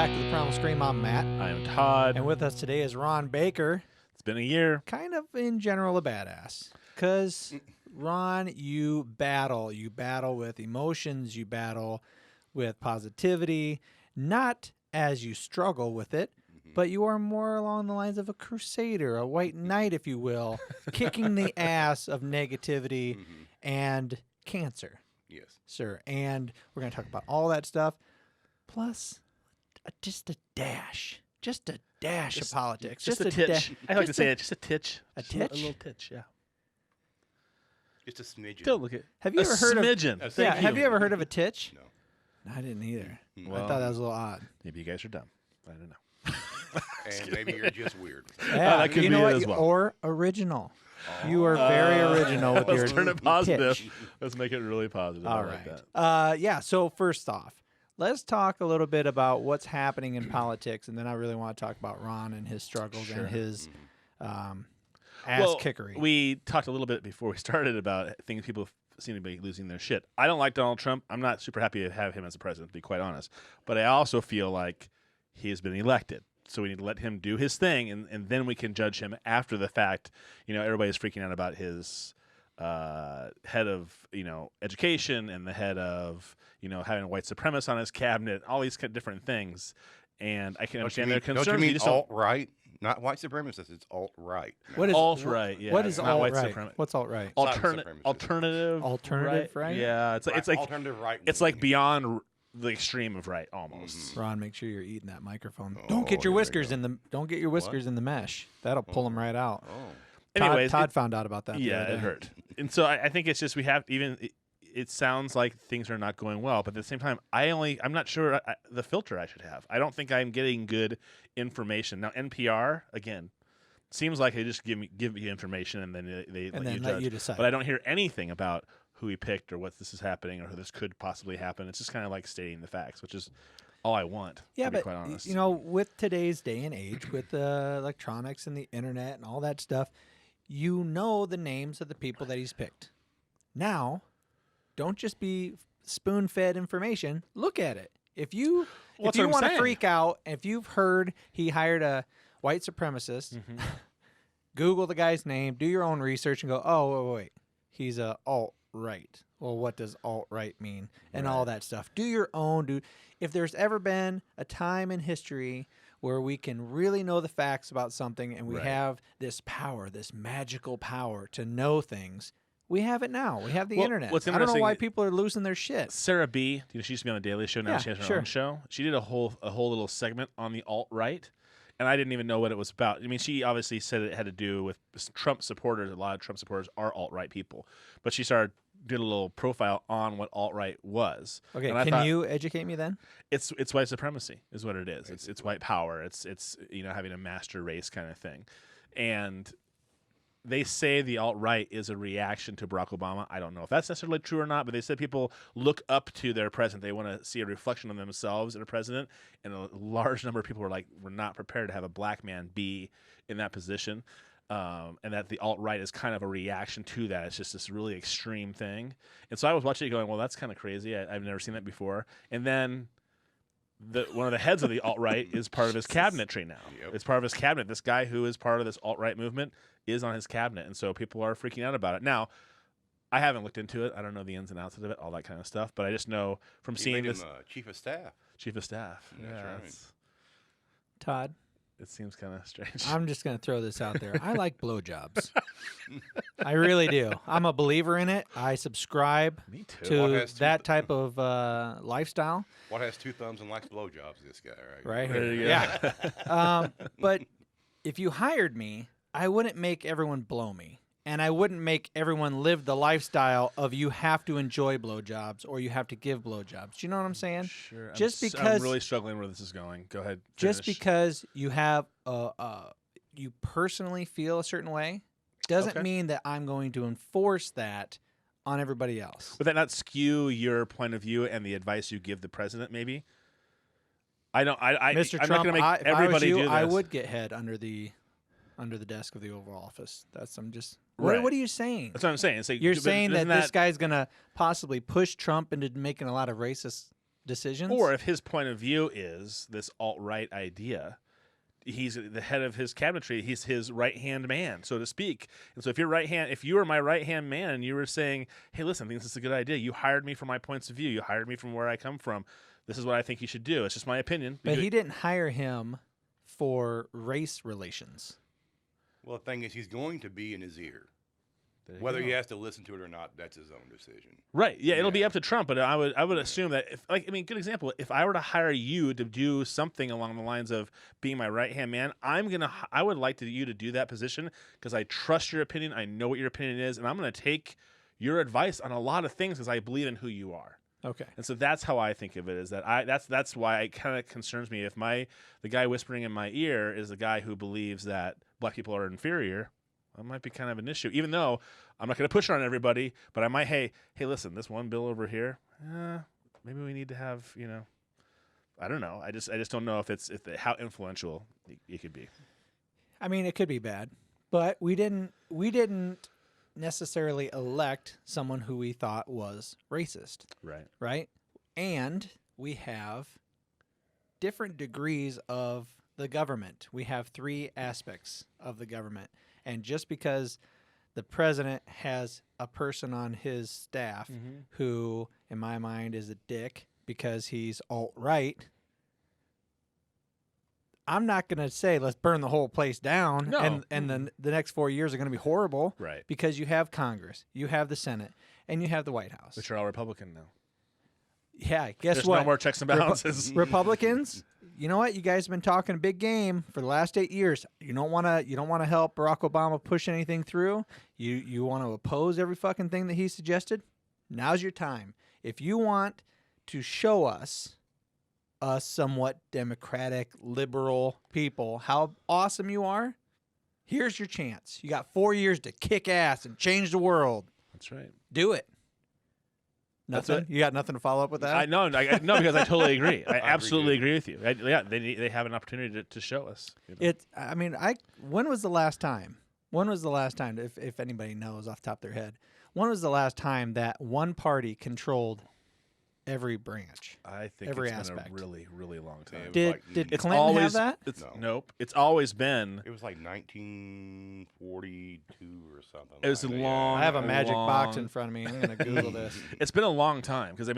back to the Primal Scream. I'm Matt. I'm Todd. And with us today is Ron Baker. It's been a year. Kind of, in general, a badass. Because, Ron, you battle. You battle with emotions. You battle with positivity. Not as you struggle with it, but you are more along the lines of a crusader, a white knight, if you will, kicking the ass of negativity and cancer. Yes. Sir. And we're going to talk about all that stuff. Plus, just a dash of politics. Just a titch. I like to say it. Just a titch. A Just titch? A little titch, yeah. Just a smidgen. Don't look at Have you a ever heard smidgen. of? Yeah. Have you ever heard of a titch? No. I didn't either. Well, I thought that was a little odd. Maybe you guys are dumb. I don't know. And maybe you're just weird. Yeah, that could you be know it what? as well. Or original. You are very original with your Let's turn it positive. titch. Let's make it really positive. All I right. like that. Yeah. So first off, let's talk a little bit about what's happening in politics, and then I really want to talk about Ron and his struggles and his ass kickery. We talked a little bit before we started about things people seem to be losing their shit. I don't like Donald Trump. I'm not super happy to have him as a president, to be quite honest. But I also feel like he has been elected. So we need to let him do his thing, and then we can judge him after the fact. You know, everybody's freaking out about his head of, education and the head of, having a white supremacist on his cabinet, all these kind of different things. And I can understand their concerns. Don't you mean just don't- alt-right? Not white supremacists. It's alt-right. What is alt-right? Yeah, What is not white alt-right? supremacy. What's alt-right? Supremacy. Alternative right? Yeah, it's like alternative right. it's like beyond the extreme of right almost. Ron, make sure you're eating that microphone. Oh, Don't get your here we whiskers go. in the. Don't get your whiskers in the mesh. That'll pull them right out. Oh. Anyways, Todd found out about that. the yeah, other it day. hurt. And so I think it's just we have even. It sounds like things are not going well, but at the same time, I'm not sure the filter I should have. I don't think I'm getting good information now. NPR again seems like they just give you information and then they And let then you let judge. you decide. But I don't hear anything about who he picked or what this is happening or who this could possibly happen. It's just kind of like stating the facts, which is all I want. Yeah, to be but quite honest. with today's day and age, with the electronics and the internet and all that stuff, you know the names of the people that he's picked. Now, don't just be spoon-fed information. Look at it. If you Well, if you that's what I'm want to saying. freak out, if you've heard he hired a white supremacist, Mm-hmm. Google the guy's name, do your own research, and go, oh, wait, he's a alt-right. Well, what does alt-right mean? And all that stuff. Do your own. If there's ever been a time in history where we can really know the facts about something and we Right. have this power, this magical power to know things, we have it now. We have the Well, internet. what's I don't know why interesting- people are losing their shit. Sarah B, she used to be on the Daily Show. Now Yeah, she has her sure. own show. She did a whole little segment on the alt right, and I didn't even know what it was about. I mean, she obviously said it had to do with Trump supporters. A lot of Trump supporters are alt right people, but she did a little profile on what alt right was. Okay, And I can thought, you educate me then? It's white supremacy is what it is. It's white power. It's having a master race kind of thing, and they say the alt-right is a reaction to Barack Obama. I don't know if that's necessarily true or not, but they said people look up to their president. They want to see a reflection of themselves in a president, and a large number of people were like, we're not prepared to have a black man be in that position, and that the alt-right is kind of a reaction to that. It's just this really extreme thing. And so I was watching it going, well, that's kind of crazy. I've never seen that before. And then one of the heads of the alt-right is part of his cabinet tree now. Yep. It's part of his cabinet. This guy who is part of this alt-right movement is on his cabinet, and so people are freaking out about it. Now, I haven't looked into it. I don't know the ins and outs of it, all that kind of stuff, but I just know from He seeing made this him chief of staff. chief of staff. That's Yeah, right. it's- Todd, it seems kind of strange. I'm just going to throw this out there. I like blowjobs. I really do. I'm a believer in it. I subscribe Me too. to What has that type of lifestyle. What has two thumbs and likes blowjobs? This guy, right? Right There here. you go. Yeah. But if you hired me, I wouldn't make everyone blow me. And I wouldn't make everyone live the lifestyle of you have to enjoy blowjobs or you have to give blowjobs. Do you know what I'm saying? Sure. Just I'm because- really struggling where this is going. Go ahead. Just finish. because you have you personally feel a certain way doesn't Okay. mean that I'm going to enforce that on everybody else. Would that not skew your point of view and the advice you give the president? Maybe. I don't. Mr. I'm Trump, not going to make if I was everybody you, do this. I would get head under the desk of the Oval Office. I'm just. Right. What are you saying? That's what I'm saying. It's like, You're but saying that isn't this guy's going to possibly push Trump into making a lot of racist decisions. Or if his point of view is this alt-right idea, he's the head of his cabinetry. He's his right-hand man, so to speak. And so if you were my right-hand man and you were saying, hey, listen, I think this is a good idea. You hired me for my points of view. You hired me from where I come from. This is what I think you should do. It's just my opinion. But he didn't hire him for race relations. Well, the thing is, he's going to be in his ear. There you Whether go. he has to listen to it or not, that's his own decision. Right. Yeah, it'll be Yeah. up to Trump, but I would assume that good example, if I were to hire you to do something along the lines of being my right-hand man, I would like you to do that position because I trust your opinion, I know what your opinion is, and I'm going to take your advice on a lot of things because I believe in who you are. Okay. And so that's how I think of it, is that that's why it kind of concerns me if the guy whispering in my ear is the guy who believes that black people are inferior. That might be kind of an issue, even though I'm not going to push it on everybody, but I might, hey, listen, this one bill over here, maybe we need to have, I don't know. I just don't know how influential it could be. I mean, it could be bad, but we didn't necessarily elect someone who we thought was racist, Right. right? And we have different degrees of the government. We have 3 aspects of the government. And just because the president has a person on his staff who, in my mind, is a dick because he's alt-right, I'm not going to say let's burn the whole place down No. and then the next 4 years are going to be horrible. Right. Because you have Congress, you have the Senate, and you have the White House. Which are all Republican now. Yeah, guess There's what? no more checks and balances. Republicans, you know what? You guys have been talking a big game for the last 8 years. You don't want to help Barack Obama push anything through. You want to oppose every fucking thing that he suggested. Now's your time. If you want to show us somewhat democratic, liberal people how awesome you are, here's your chance. You got 4 years to kick ass and change the world. That's right. Do it. That's Nothing. it. You got nothing to follow up with that? No, because I totally agree. I absolutely too. agree with you. They have an opportunity to show us. When was the last time? When was the last time, if anybody knows off the top of their head, when was the last time that one party controlled every branch? I think Every it's aspect. been a really, really long time. Yeah. Did It's Clinton have that? No. Nope. It's always been. It was like 1942 or something. It was like a that. long- I have a magic box long- in front of me. I'm going to Google this. It's been a long time because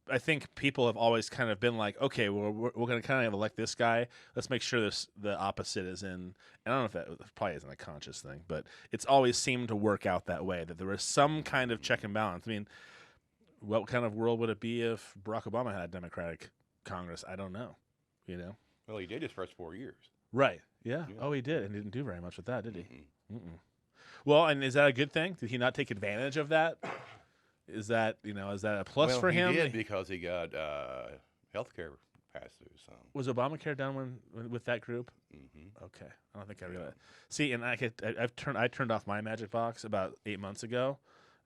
I think people have always kind of been like, okay, well, we're going to kind of elect this guy. Let's make sure the opposite is in. And I don't know if that probably isn't a conscious thing, but it's always seemed to work out that way, that there was some kind of check and balance. I mean, what kind of world would it be if Barack Obama had a Democratic Congress? I don't know. Well, he did his first 4 years. Right. Yeah. Yeah. Oh, he did, and didn't do very much with that, did he? Mm-mm. Mm-mm. Well, and is that a good thing? Did he not take advantage of that? Is that a plus well, for him? He did because he got health care passed through. So. Was Obamacare done with that group? Mm-hmm. Okay, I don't think I realized. See, and I turned off my Magic Box about 8 months ago,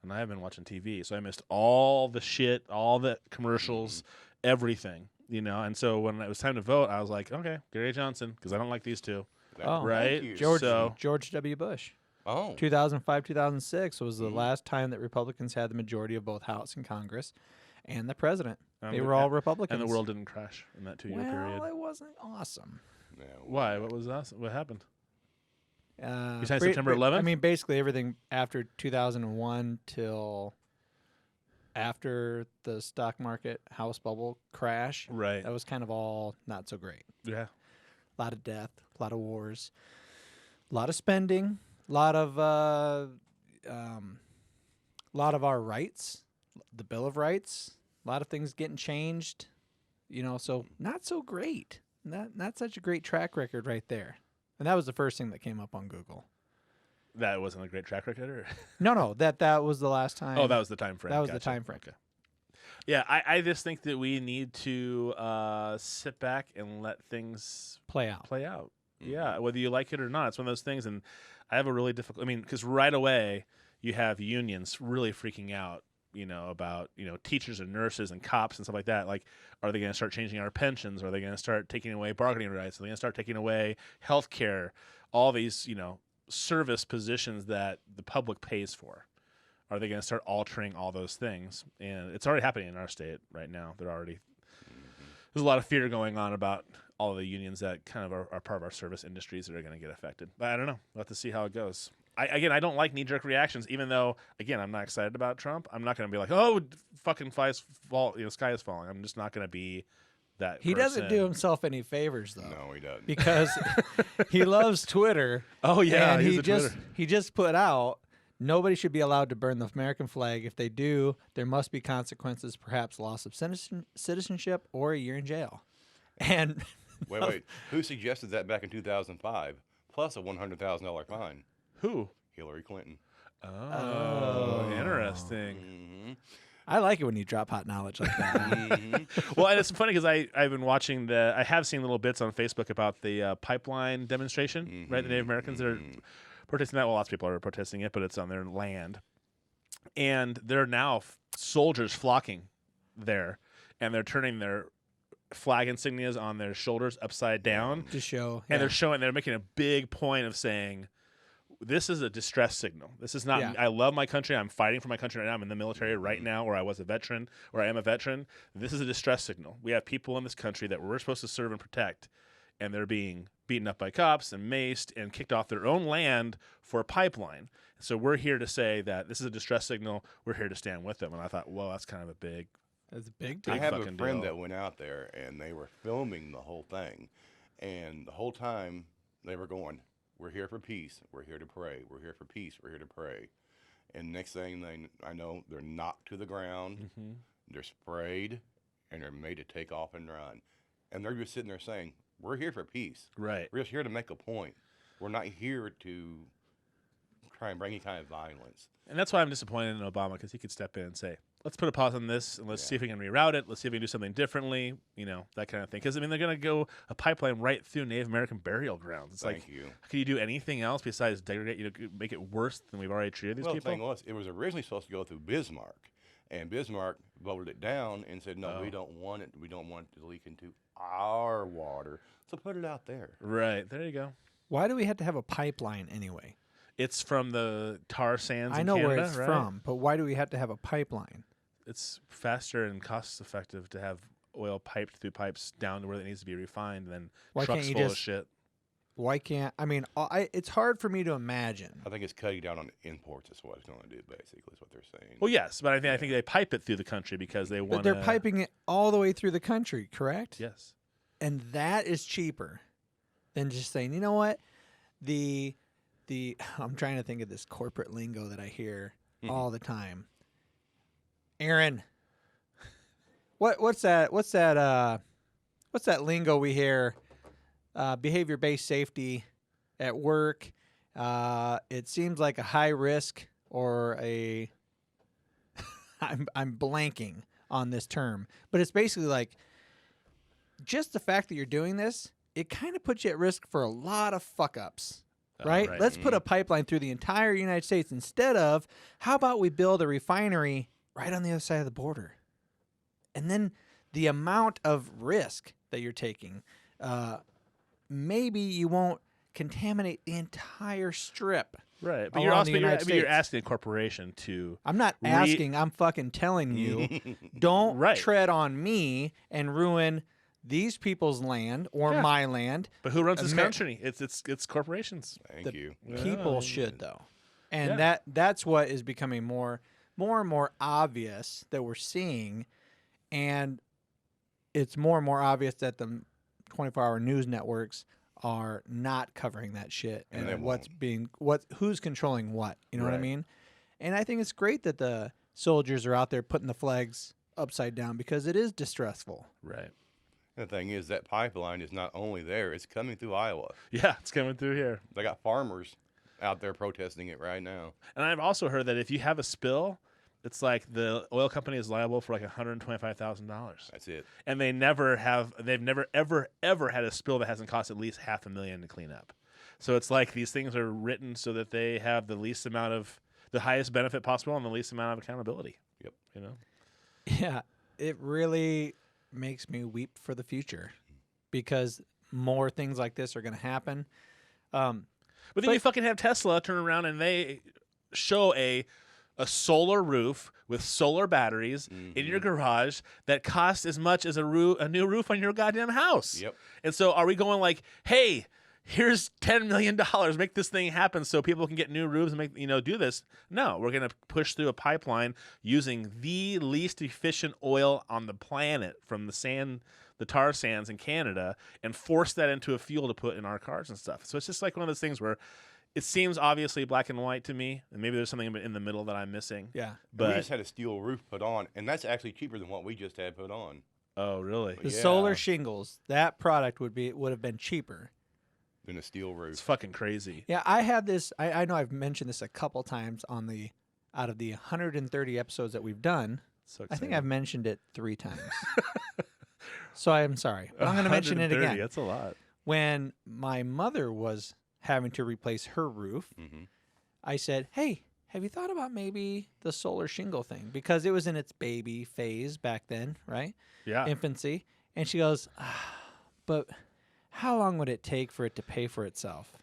and I have been watching TV, so I missed all the shit, all the commercials, everything. And so when it was time to vote, I was like, okay, Gary Johnson, because I don't like these two. Oh. Right. Thank you. George W. Bush. Oh. 2005, 2006 was the last time that Republicans had the majority of both House and Congress and the president. They were all Republicans. And the world didn't crash in that 2-year period. Well, it wasn't awesome. No. Why? What was that? What happened? Besides September 11th? I mean, basically everything after 2001 till after the stock market house bubble crash. Right. That was kind of all not so great. Yeah. A lot of death, a lot of wars, a lot of spending, a lot of our rights, the Bill of Rights, a lot of things getting changed. So not so great. Not such a great track record right there. And that was the first thing that came up on Google. That wasn't a great track record, or No, that was the last time. oh, that was the time frame. That was the Gotcha. time frame. Okay. Yeah, I just think that we need to sit back and let things play out. play out. Yeah, whether you like it or not, it's one of those things. And I have a really difficult. I mean, because right away you have unions really freaking out. About teachers and nurses and cops and stuff like that. Like, are they going to start changing our pensions? Are they going to start taking away bargaining rights? Are they going to start taking away health care? All these service positions that the public pays for. Are they going to start altering all those things? And it's already happening in our state right now. They're already there's a lot of fear going on about all of the unions that kind of are part of our service industries that are going to get affected. But I don't know. We'll have to see how it goes. I don't like knee-jerk reactions, even though, again, I'm not excited about Trump. I'm not going to be like, oh, fucking sky is falling. I'm just not going to be that He doesn't person. do himself any favors, though. No, he doesn't. Because he loves Twitter. Oh, yeah. And he's a Twitter. he just put out, nobody should be allowed to burn the American flag. If they do, there must be consequences, perhaps loss of citizenship or a year in jail. And Wait. Who suggested that back in 2005? Plus a $100,000 fine. Who? Hillary Clinton. Oh, interesting. Mm-hmm. I like it when you drop hot knowledge like that. Mm-hmm. Well, and it's funny because I've been watching I have seen little bits on Facebook about the pipeline demonstration, right? The Native Americans that are protesting that. Well, lots of people are protesting it, but it's on their land. And there are now soldiers flocking there, and they're turning their flag insignias on their shoulders upside down. To show. And they're making a big point of saying, this is a distress signal. This is not, I love my country. I'm fighting for my country right now. I'm in the military right now, or I was a veteran, or I am a veteran. This is a distress signal. We have people in this country that we're supposed to serve and protect, and they're being beaten up by cops and maced and kicked off their own land for a pipeline. So we're here to say that this is a distress signal. We're here to stand with them. And I thought, well, that's kind of a big That's a big I deal. have a fucking friend deal. that went out there, and they were filming the whole thing. And the whole time, they were going, we're here for peace. We're here to pray. We're here for peace. We're here to pray. And next thing I know, they're knocked to the ground. Mm-hmm. They're sprayed, and they're made to take off and run. And they're just sitting there saying, we're here for peace. Right. We're just here to make a point. We're not here to try and bring any kind of violence. And that's why I'm disappointed in Obama, because he could step in and say, let's put a pause on this, and let's see if we can reroute it. Let's see if we can do something differently, that kind of thing. Because, they're going to go a pipeline right through Native American burial grounds. It's Thank you. Can you do anything else besides degrade, make it worse than we've already treated these Well, people? the thing was, it was originally supposed to go through Bismarck. And Bismarck voted it down and said, no, we don't want it. We don't want it to leak into our water. So put it out there. Right. There you go. Why do we have to have a pipeline anyway? It's from the tar sands I in know Canada, where it's right? from, but why do we have to have a pipeline? It's faster and cost-effective to have oil piped through pipes down to where it needs to be refined than Why trucks can't you full of just- shit. Why can't it's hard for me to imagine. I think it's cutting down on imports is what it's going to do, basically, is what they're saying. Well, yes, but I think they pipe it through the country because they But want they're piping it all the way through the country, correct? Yes. And that is cheaper than just saying, you know what? The I'm trying to think of this corporate lingo that I hear all the time. Aaron, what's that lingo we hear? Behavior-based safety at work. It seems like a high risk or a I'm blanking on this term, but it's basically like just the fact that you're doing this, it kind of puts you at risk for a lot of fuck ups. Right? right. Let's put a pipeline through the entire United States instead of how about we build a refinery right on the other side of the border? And then the amount of risk that you're taking, maybe you won't contaminate the entire strip. Right. But along the United you're States. asking a corporation to I'm not asking, I'm fucking telling you, don't Right. tread on me and ruin these people's land or Yeah. my land. But who runs this Amer- country? It's corporations. Thank The you. people Yeah. should, though. And Yeah. that's what is becoming more and more obvious that we're seeing. And it's more and more obvious that the 24-hour news networks are not covering that shit And they and who's controlling what. You know what I Right. mean? And I think it's great that the soldiers are out there putting the flags upside down because it is distressful. Right. The thing is, that pipeline is not only there, it's coming through Iowa. Yeah, it's coming through here. They got farmers out there protesting it right now. And I've also heard that if you have a spill, it's like the oil company is liable for like $125,000. That's it. And they've never ever had a spill that hasn't cost at least $500,000 to clean up. So it's like these things are written so that they have the highest benefit possible and the least amount of accountability. Yep. Yeah, it really makes me weep for the future because more things like this are going to happen. But then you fucking have Tesla turn around and they show a a solar roof with solar batteries in your garage that costs as much as a new roof on your goddamn house. Yep. And so are we going like, hey, here's $10 million, make this thing happen so people can get new roofs and do this? No, we're going to push through a pipeline using the least efficient oil on the planet from the tar sands in Canada and force that into a fuel to put in our cars and stuff. So it's just like one of those things where it seems obviously black and white to me, and maybe there's something in the middle that I'm missing. Yeah. But we But just had a steel roof put on, and that's actually cheaper than what we just had put on. oh, really? The Yeah. solar shingles, that product would have been cheaper. Than a steel It's roof. fucking crazy. Yeah, I had this. I know I've mentioned this a couple times out of the 130 episodes that we've done. So I think exciting. I've mentioned it 3 times. So I'm sorry, but I'm going to mention it 130, again. That's a lot. When my mother was having to replace her roof, I said, "Hey, have you thought about maybe the solar shingle thing?" Because it was in its baby phase back then, right? Yeah. Infancy. And she goes, "But how long would it take for it to pay for itself?"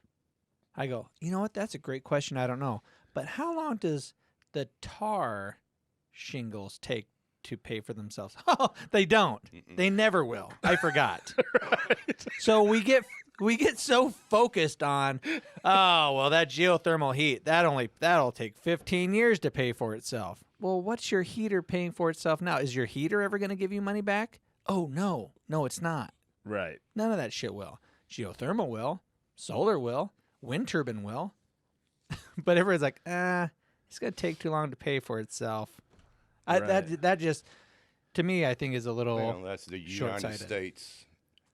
I go, "You know what? That's a great question. I don't know. But how long does the tar shingles take to pay for themselves?" Oh, they don't. They never will. I forgot. So we get so focused on, oh, well, that geothermal heat, that'll take 15 years to pay for itself. Well, what's your heater paying for itself now? Is your heater ever going to give you money back? Oh, no. No, it's not. Right. None of that shit will. Geothermal will. Solar will. Wind turbine will. But everyone's like, it's going to take too long to pay for itself. Right. That just, to me, I think is a little Well, that's the United short-sighted. States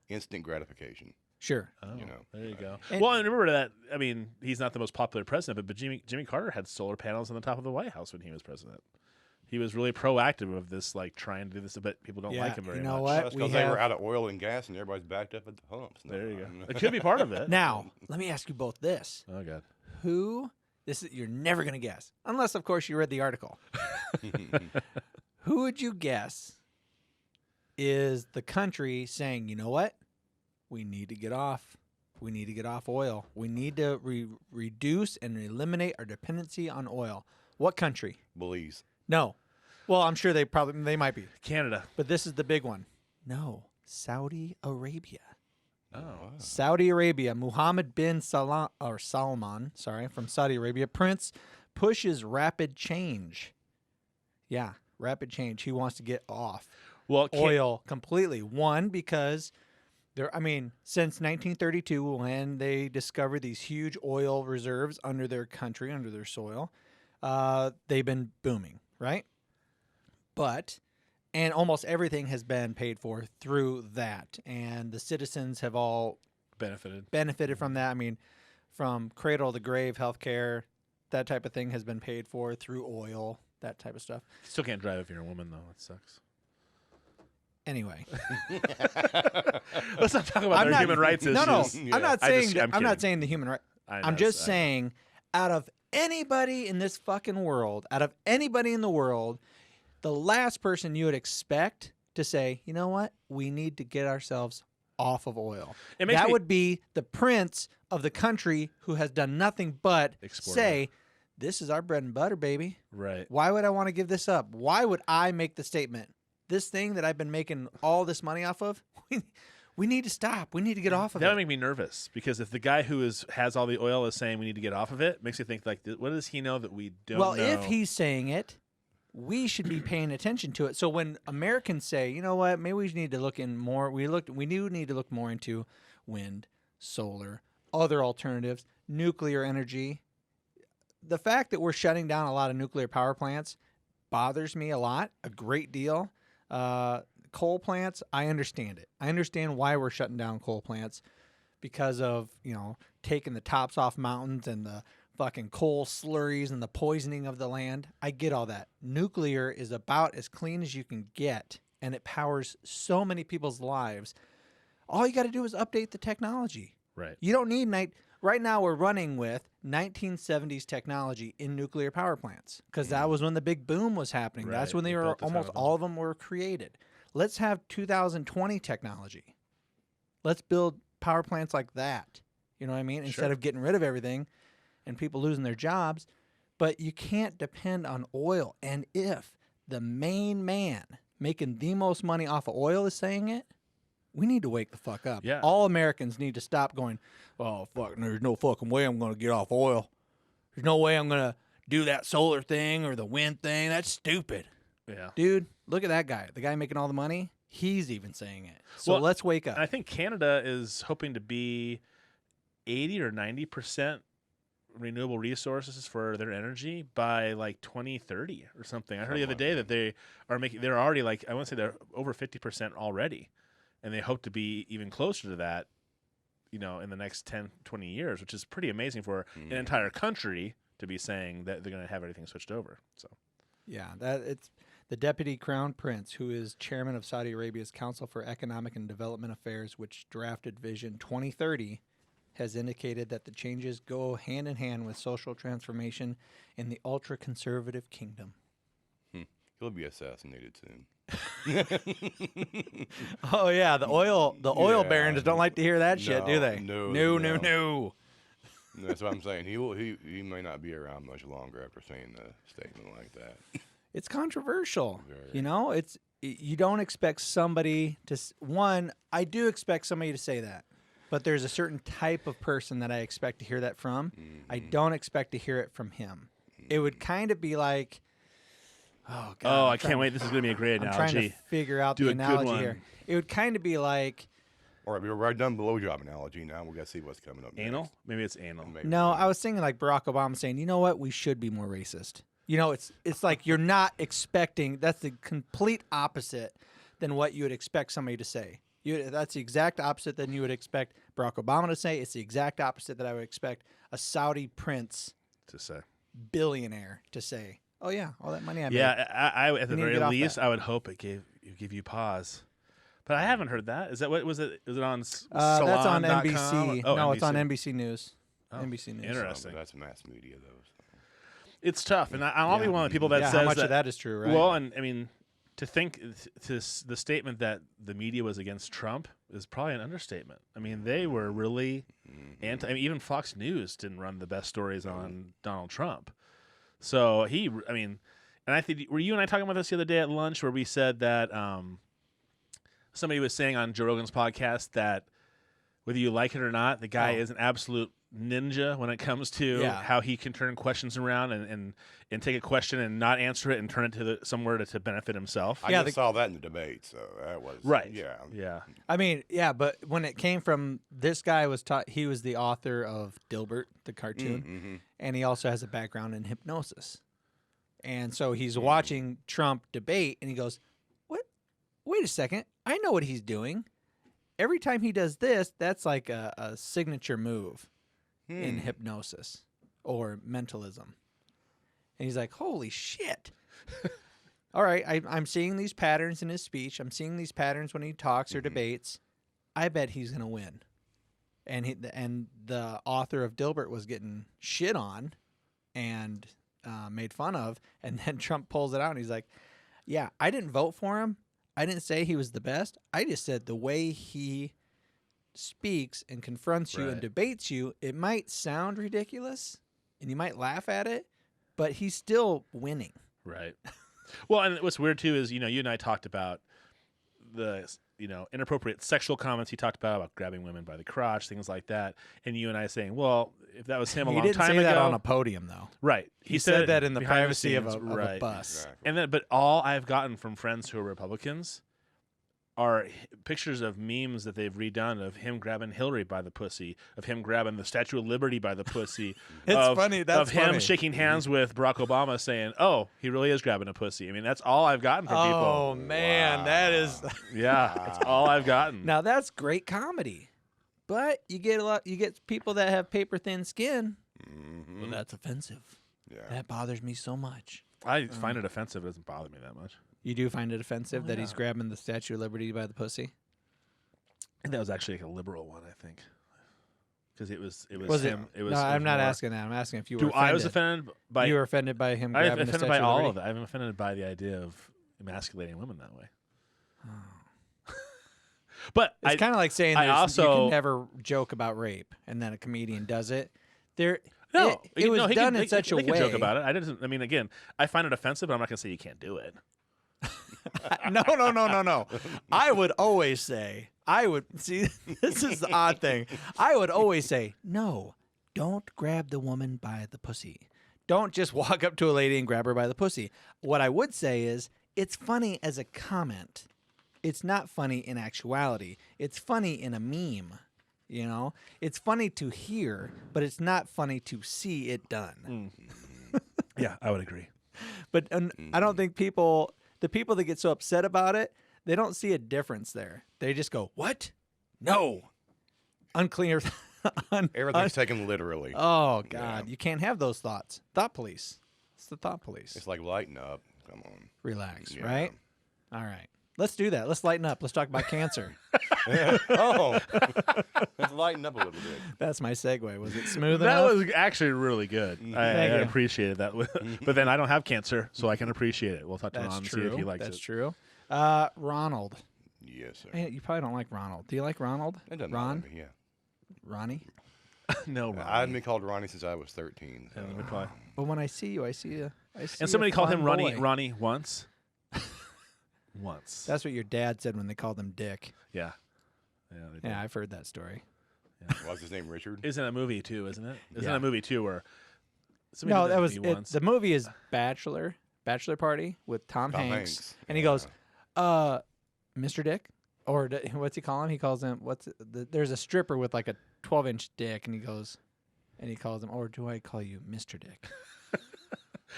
instant gratification. Sure. Oh, You know. there you go. And- Well, and remember that. I mean, he's not the most popular president, but Jimmy Carter had solar panels on the top of the White House when he was president. He was really proactive of this, like trying to do this, but people don't Yeah, like him very you know much. what? That's We because they were have- out of oil and gas, and everybody's backed up at the pumps. There you go. It could be part of it. Now, let me ask you both this. Oh god. You're never going to guess, unless, of course, you read the article. Who would you guess is the country saying, you know what? We need to get off. We need to get off oil. We need to reduce and eliminate our dependency on oil. What country? Belize. No. Well, I'm sure they might be. Canada. But this is the big one. No. Saudi Arabia. Oh. Saudi Arabia, Mohammed bin Salman, from Saudi Arabia, Prince pushes rapid change. Yeah, rapid change. He wants to get off Well, oil completely. One, because since 1932, when they discovered these huge oil reserves under their country, under their soil, they've been booming, right? And almost everything has been paid for through that. And the citizens have all benefited from that. I mean, from cradle to grave healthcare, that type of thing has been paid for through oil, that type of stuff. Still can't drive if you're a woman, though. That sucks. Anyway, Let's not talk about their human rights issues. No, Yeah. I'm not I saying just- that, I'm I'm not kidding. saying the human right. I I'm know, just I know. saying, out of anybody in this fucking world, the last person you would expect to say, you know what, we need to get ourselves off of oil. It makes That me- would be the prince of the country who has done nothing but Export say, this is our bread and butter, baby. Right. Why would I want to give this up? Why would I make the statement, this thing that I've been making all this money off of, we need to stop. We need to get off of That would it. make me nervous because if the guy who has all the oil is saying we need to get off of it, makes you think like, what does he know that we don't Well, know? if he's saying it, we should be paying attention to it. So when Americans say, you know what, maybe we need to look in more, we do need to look more into wind, solar, other alternatives, nuclear energy. The fact that we're shutting down a lot of nuclear power plants bothers me a great deal. Coal plants, I understand it. I understand why we're shutting down coal plants because of, taking the tops off mountains and the fucking coal slurries and the poisoning of the land. I get all that. Nuclear is about as clean as you can get, and it powers so many people's lives. All you got to do is update the technology. right. You don't need right now we're running with 1970s technology in nuclear power plants because that was when the big boom was happening. That's Right, when they they were built a ton almost of them. all of them were created. Let's have 2020 technology. Let's build power plants like that. You know what I mean? Instead Sure. of getting rid of everything and people losing their jobs, But you can't depend on oil. And if the main man making the most money off of oil is saying it, we need to wake the fuck up. Yeah. All Americans need to stop going, oh, fuck, there's no fucking way I'm going to get off oil. There's no way I'm going to do that solar thing or the wind thing. That's stupid. Yeah. Dude, look at that guy. The guy making all the money, he's even saying it. So Well, let's wake up. And I think Canada is hoping to be 80 or 90% renewable resources for their energy by like 2030 or something. I heard the other day that they're already like, I want to say they're over 50% already. And they hope to be even closer to that, in the next 10, 20 years, which is pretty amazing for an entire country to be saying that they're going to have everything switched over. So, yeah, it's the Deputy Crown Prince, who is chairman of Saudi Arabia's Council for Economic and Development Affairs, which drafted Vision 2030, has indicated that the changes go hand in hand with social transformation in the ultra-conservative kingdom. He'll be assassinated soon. Oh yeah, the oil barons don't like to hear that shit, do they? No. That's what I'm saying. He may not be around much longer after saying a statement like that. It's controversial. Very. It's you don't expect somebody to I do expect somebody to say that. But there's a certain type of person that I expect to hear that from. I don't expect to hear it from him. It would kind of be like, oh, God. oh, I can't wait. This is going to be a great I'm analogy. trying to figure out Do the a good analogy one. here. It would kind of be like, All right, we're right done blowjob analogy now. We got to see what's coming up Anal? next. Maybe it's anal. Maybe. no, I was thinking like Barack Obama saying, you know what, we should be more racist. It's like you're not expecting, that's the complete opposite than what you would expect somebody to say. That's the exact opposite than you would expect Barack Obama to say. It's the exact opposite that I would expect a Saudi prince To say. billionaire to say. Oh yeah, all that money I made. Yeah, I at the need to very get off least, that. I would hope it give you pause. But I haven't heard that. Is that what was it? Is it on That's on salon.com? NBC. Oh, no, NBC. it's on NBC News. Oh, NBC News. interesting. That's mass media, though. So. It's tough, and I'll be one of the people that Yeah, says how much that. of that is true, right? Well, and I mean, to think the statement that the media was against Trump is probably an understatement. I mean, they were really anti. I mean, even Fox News didn't run the best stories on Donald Trump. So and I think, were you and I talking about this the other day at lunch, where we said that somebody was saying on Joe Rogan's podcast that whether you like it or not, the guy is an absolute ninja when it comes to how he can turn questions around and take a question and not answer it and turn it to somewhere to benefit himself. I just saw that in the debate, so that was Right. Yeah. I mean, yeah, but when it came from this guy he was the author of Dilbert, the cartoon, and he also has a background in hypnosis. And so he's watching Trump debate, and he goes, "What? Wait a second. I know what he's doing. Every time he does this, that's like a signature move in hypnosis or mentalism." And he's like, "Holy shit." All right, I'm seeing these patterns in his speech. I'm seeing these patterns when he talks or debates. I bet he's going to win. And the author of Dilbert was getting shit on and made fun of. And then Trump pulls it out and he's like, yeah, I didn't vote for him. I didn't say he was the best. I just said the way he speaks and confronts you and debates you, it might sound ridiculous and you might laugh at it, but he's still winning. Right. Well, and what's weird too is, you and I talked about the, inappropriate sexual comments he talked about grabbing women by the crotch, things like that. And you and I saying, well, if that was him a long time ago. He didn't say that on a podium, though. Right. He said that in the behind privacy of scenes, a bus. Exactly. But all I've gotten from friends who are Republicans are pictures of memes that they've redone of him grabbing Hillary by the pussy, of him grabbing the Statue of Liberty by the pussy. Funny. That's of him funny. shaking hands with Barack Obama saying, oh, he really is grabbing a pussy. I mean, that's all I've gotten from people. Oh, man. That is... Yeah, that's all I've gotten. Now, that's great comedy. But you get people that have paper-thin skin. Well, that's offensive. Yeah. That bothers me so much. I find it offensive. It doesn't bother me that much. You do find it offensive that he's grabbing the Statue of Liberty by the pussy? And that was actually like a liberal one, I think. Because it was Was him. it? No, I'm not asking that. I'm asking if you were offended. I was offended by... You were offended by him I'm grabbing the offended Statue by of all Liberty? of it. I'm offended by the idea of emasculating women that way. But It's kind of like saying I you also- can never joke about rape, and then a comedian does it. There, No, it was no, he done can, in such a they way. can joke about it. I mean, again, I find it offensive, but I'm not going to say you can't do it. No. I would always say, see, this is the odd thing. I would always say, no, don't grab the woman by the pussy. Don't just walk up to a lady and grab her by the pussy. What I would say is, it's funny as a comment. It's not funny in actuality. It's funny in a meme. You know, it's funny to hear, but it's not funny to see it done. Yeah, I would agree. But I don't think the people that get so upset about it, they don't see a difference there. They just go, "What? No, unclear." Everything's taken literally. Oh God, you can't have those thoughts. Thought police. It's the thought police. It's like lighten up. Come on. Relax, Yeah. right? All right. Let's do that. Let's lighten up. Let's talk about cancer. Oh, let's lighten up a little bit. That's my segue. Was it smooth That enough? was actually really good. I Thank you. appreciated that. But then I don't have cancer, so I can appreciate it. We'll talk to That's Ron and true. see if he likes That's it. true. Ronald. Yes, sir. Hey, you probably don't like Ronald. Do you like Ronald? It doesn't Ron? bother me, yeah. Ronnie? No, Ron. I've been called Ronnie since I was 13. So. Yeah, let me try. But when I see you, I see a And somebody called him fun Ronnie. boy. Ronnie once. Once. That's what your dad said when they called him Dick. Yeah. Yeah. They did. Yeah, I've heard that story. Was his name Richard? Isn't a movie too? Isn't it? Isn't Yeah. a movie too where? somebody No, did that was to me it, once. the movie is Bachelor Party with Tom Tom Hanks. Hanks, And he yeah. goes, Mr. Dick? Or what's he call him? He calls him, there's a stripper with like a 12-inch dick, and he calls him, or do I call you Mr. Dick?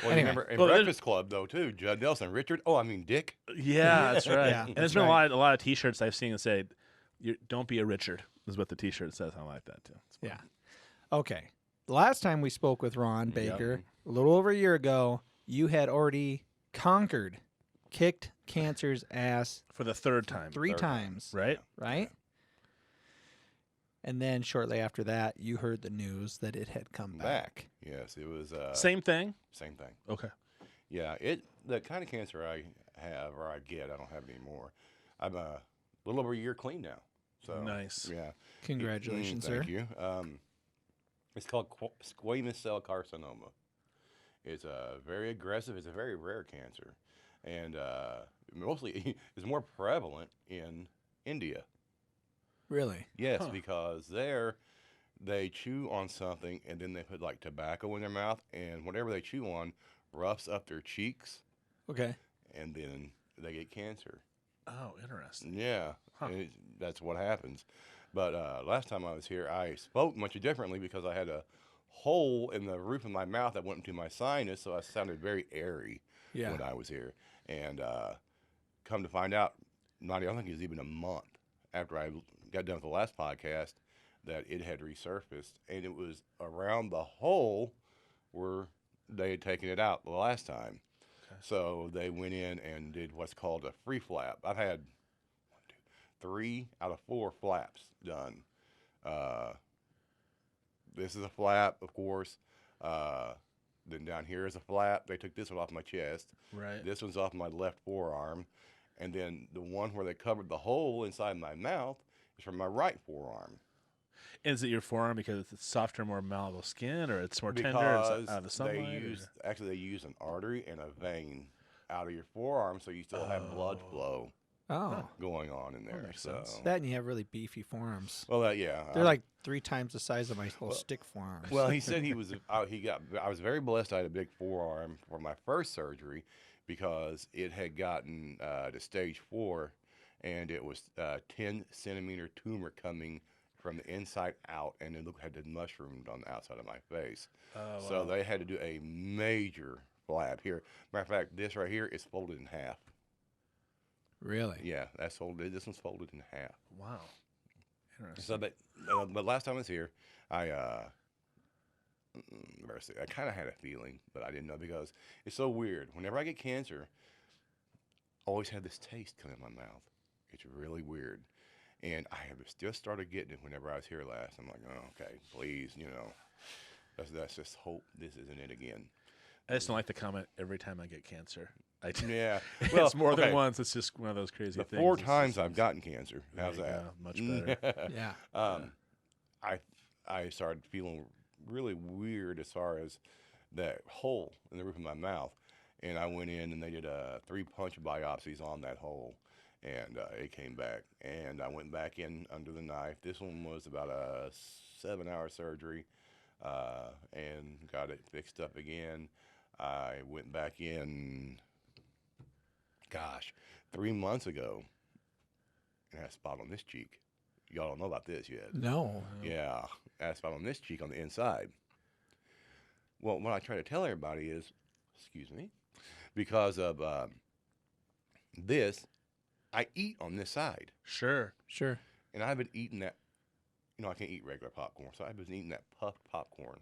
Well, Anyway. remember in Well, Breakfast Club though too. Judd Nelson, Richard. Oh, I mean Dick. Yeah, that's right. Yeah, and that's there's been right. a lot of T-shirts I've seen that say, "Don't be a Richard." Is what the T-shirt says. I like that too. It's fun. Yeah. Okay. The last time we spoke with Ron Baker, a little over a year ago, you had already kicked cancer's ass For the third time, three Third times, right? right? And then shortly after that, you heard the news that it had come back. Yes, it was Same thing. same thing. Okay. Yeah, the kind of cancer I have or I get, I don't have it anymore. I'm a little over a year clean now. So Nice. Yeah. Congratulations, sir. Thank you. It's called squamous cell carcinoma. It's very aggressive. It's a very rare cancer, and mostly it's more prevalent in India. Really? Yes, Huh. because there they chew on something and then they put like tobacco in their mouth, and whatever they chew on roughs up their cheeks, Okay. and then they get cancer. Oh, interesting. Yeah, Huh. that's what happens. But last time I was here, I spoke much differently because I had a hole in the roof of my mouth that went into my sinus, so I sounded very airy Yeah. when I was here. And come to find out, I don't think it was even a month after I got done with the last podcast that it had resurfaced, and it was around the hole where they had taken it out the last time. Okay. So they went in and did what's called a free flap. I've had 3 out of 4 flaps done. This is a flap, of course. Then down here is a flap. They took this one off my chest. Right. This one's off my left forearm. And then the one where they covered the hole inside my mouth is from my right forearm. Is it your forearm because it's softer, more malleable skin, or it's more tender? Because It's out of the sunlight. they use an artery and a vein out of your forearm, so you still have blood flow Oh. going on in there. makes So sense. That and you have really beefy forearms. well, yeah, They're like 3 times the size of my little stick forearms. Well, he said he was. I was very blessed. I had a big forearm for my first surgery because it had gotten to stage 4, and it was a 10-centimeter tumor coming from the inside out, and it had mushroomed on the outside of my face. Oh, So wow. they had to do a major flap here. Matter of fact, this right here is folded in half. Really? Yeah, that's folded. This one's folded in half. Wow. Interesting. So, but last time I was here, I kind of had a feeling, but I didn't know because it's so weird. Whenever I get cancer, I always have this taste coming in my mouth. It's really weird, and I have just started getting it whenever I was here last. I'm like, oh, okay, please, let's just hope this isn't it again. I just don't like the comment every time I get cancer. Yeah, It's more okay. than once. It's just one of those crazy The things. 4 It's times just- I've gotten cancer. There How's you that? go. Much better. Yeah. I started feeling really weird as far as that hole in the roof of my mouth. And I went in and they did 3 punch biopsies on that hole, and it came back. And I went back in under the knife. This one was about a 7-hour surgery, and got it fixed up again. I went back in, gosh, 3 months ago, and I had a spot on this cheek. Y'all don't know about this yet. No. Yeah, I had a spot on this cheek on the inside. Well, what I try to tell everybody is, excuse me, because of this, I eat on this side. Sure. Sure. And I've been eating that, I can't eat regular popcorn, so I've been eating that puffed popcorn.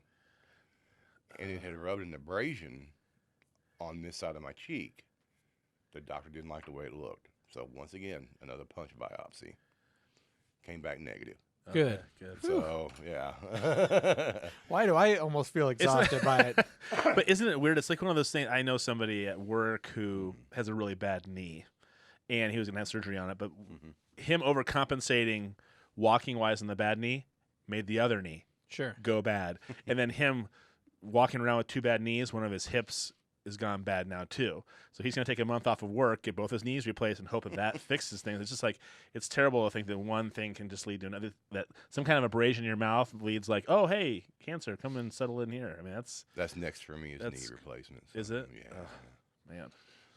And it had rubbed an abrasion on this side of my cheek. The doctor didn't like the way it looked. So once again, another punch biopsy. Came back negative. Good. Okay, good. So, yeah. Why do I almost feel exhausted by it? But isn't it weird? It's like one of those things. I know somebody at work who has a really bad knee, and he was going to have surgery on it. But him overcompensating walking-wise on the bad knee made the other knee Sure. go bad. And then him walking around with 2 bad knees, one of his hips is gone bad now too. So he's going to take a month off of work, get both his knees replaced, and hope that fixes things. It's just like, it's terrible to think that one thing can just lead to another, that some kind of abrasion in your mouth leads like, oh, hey, cancer, come and settle in here. I mean, That's next for me is knee That's- replacements. is it? Yeah. Oh, man.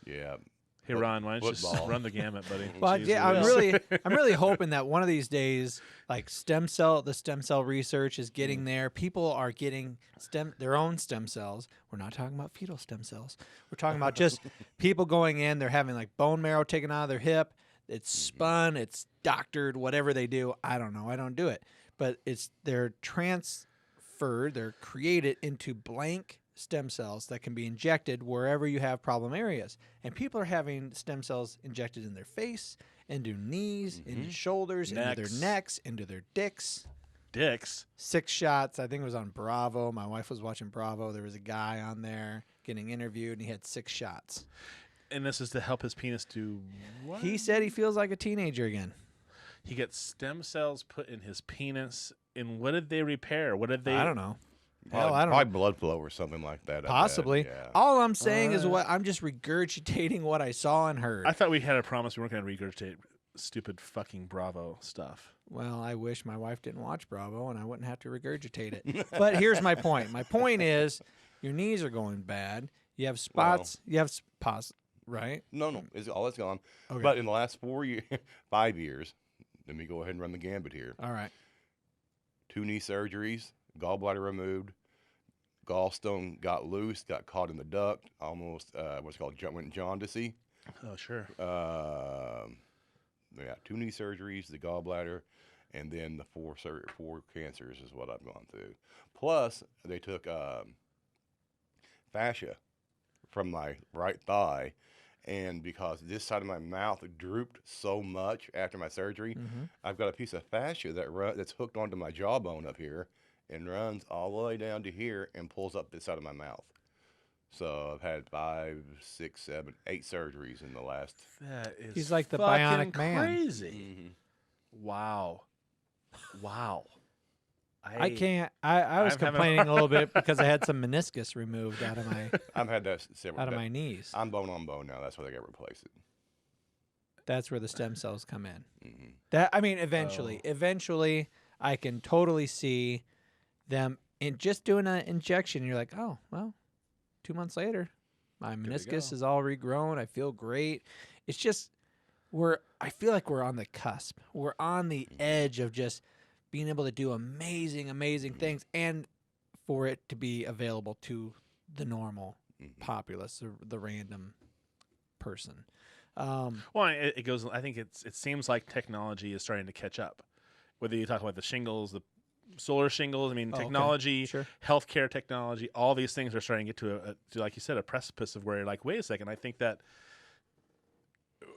Yeah. Hey, Ron, why don't you just Football. run the gamut, buddy? Well, Jeez yeah, Louise. I'm really hoping that one of these days, like the stem cell research is getting there. People are getting their own stem cells. We're not talking about fetal stem cells. We're talking about just people going in. They're having like bone marrow taken out of their hip. It's spun. It's doctored. Whatever they do, I don't know. I don't do it. But they're transferred. They're created into blank stem cells that can be injected wherever you have problem areas. And people are having stem cells injected in their face, into knees, into shoulders, into their necks, into their dicks. Dicks. 6 shots. I think it was on Bravo. My wife was watching Bravo. There was a guy on there getting interviewed, and he had 6 shots. And this is to help his penis do what? He said he feels like a teenager again. He gets stem cells put in his penis. And what did they repair? What did they? I don't know. Probably, Hell, I don't probably know. blood flow or something like that. I bet. Possibly. Yeah. All I'm saying is what I'm just regurgitating what I saw and heard. I thought we had a promise we weren't going to regurgitate stupid fucking Bravo stuff. Well, I wish my wife didn't watch Bravo and I wouldn't have to regurgitate it. But here's my point. My point is your knees are going bad. You have spots. You have spots, right? No, all that's gone. Okay. But in the last 5 years, let me go ahead and run the gambit here. All right. 2 knee surgeries, gallbladder removed, gallstone got loose, got caught in the duct, almost what's called went jaundicey. Oh, sure. Yeah, 2 knee surgeries, the gallbladder, and then the 4 cancers is what I've gone through. Plus, they took fascia from my right thigh, and because this side of my mouth drooped so much after my surgery, I've got a piece of fascia that's hooked onto my jawbone up here and runs all the way down to here and pulls up this side of my mouth. So I've had 5, 6, 7, 8 surgeries in the last. That is He's like the fucking Bionic Man. crazy. Wow. I can't. I was I'm having- complaining a little bit because I had some meniscus removed out of my I've had that several. out of my knees. I'm bone on bone now. That's why they got replaced. That's where the stem cells come in. Mm-hmm. That I mean, eventually, I can totally see them in just doing an injection. You're like, oh well, 2 months later, my meniscus go. is all regrown. I feel great. It's just I feel like we're on the cusp. We're on the edge of just being able to do amazing things, and for it to be available to the normal populace, the random person. Well, it goes. I think it seems like technology is starting to catch up. Whether you talk about the shingles, the solar shingles, I mean, okay. technology, Sure. healthcare technology, all these things are starting to get to like you said, a precipice of where you're like, wait a second, I think that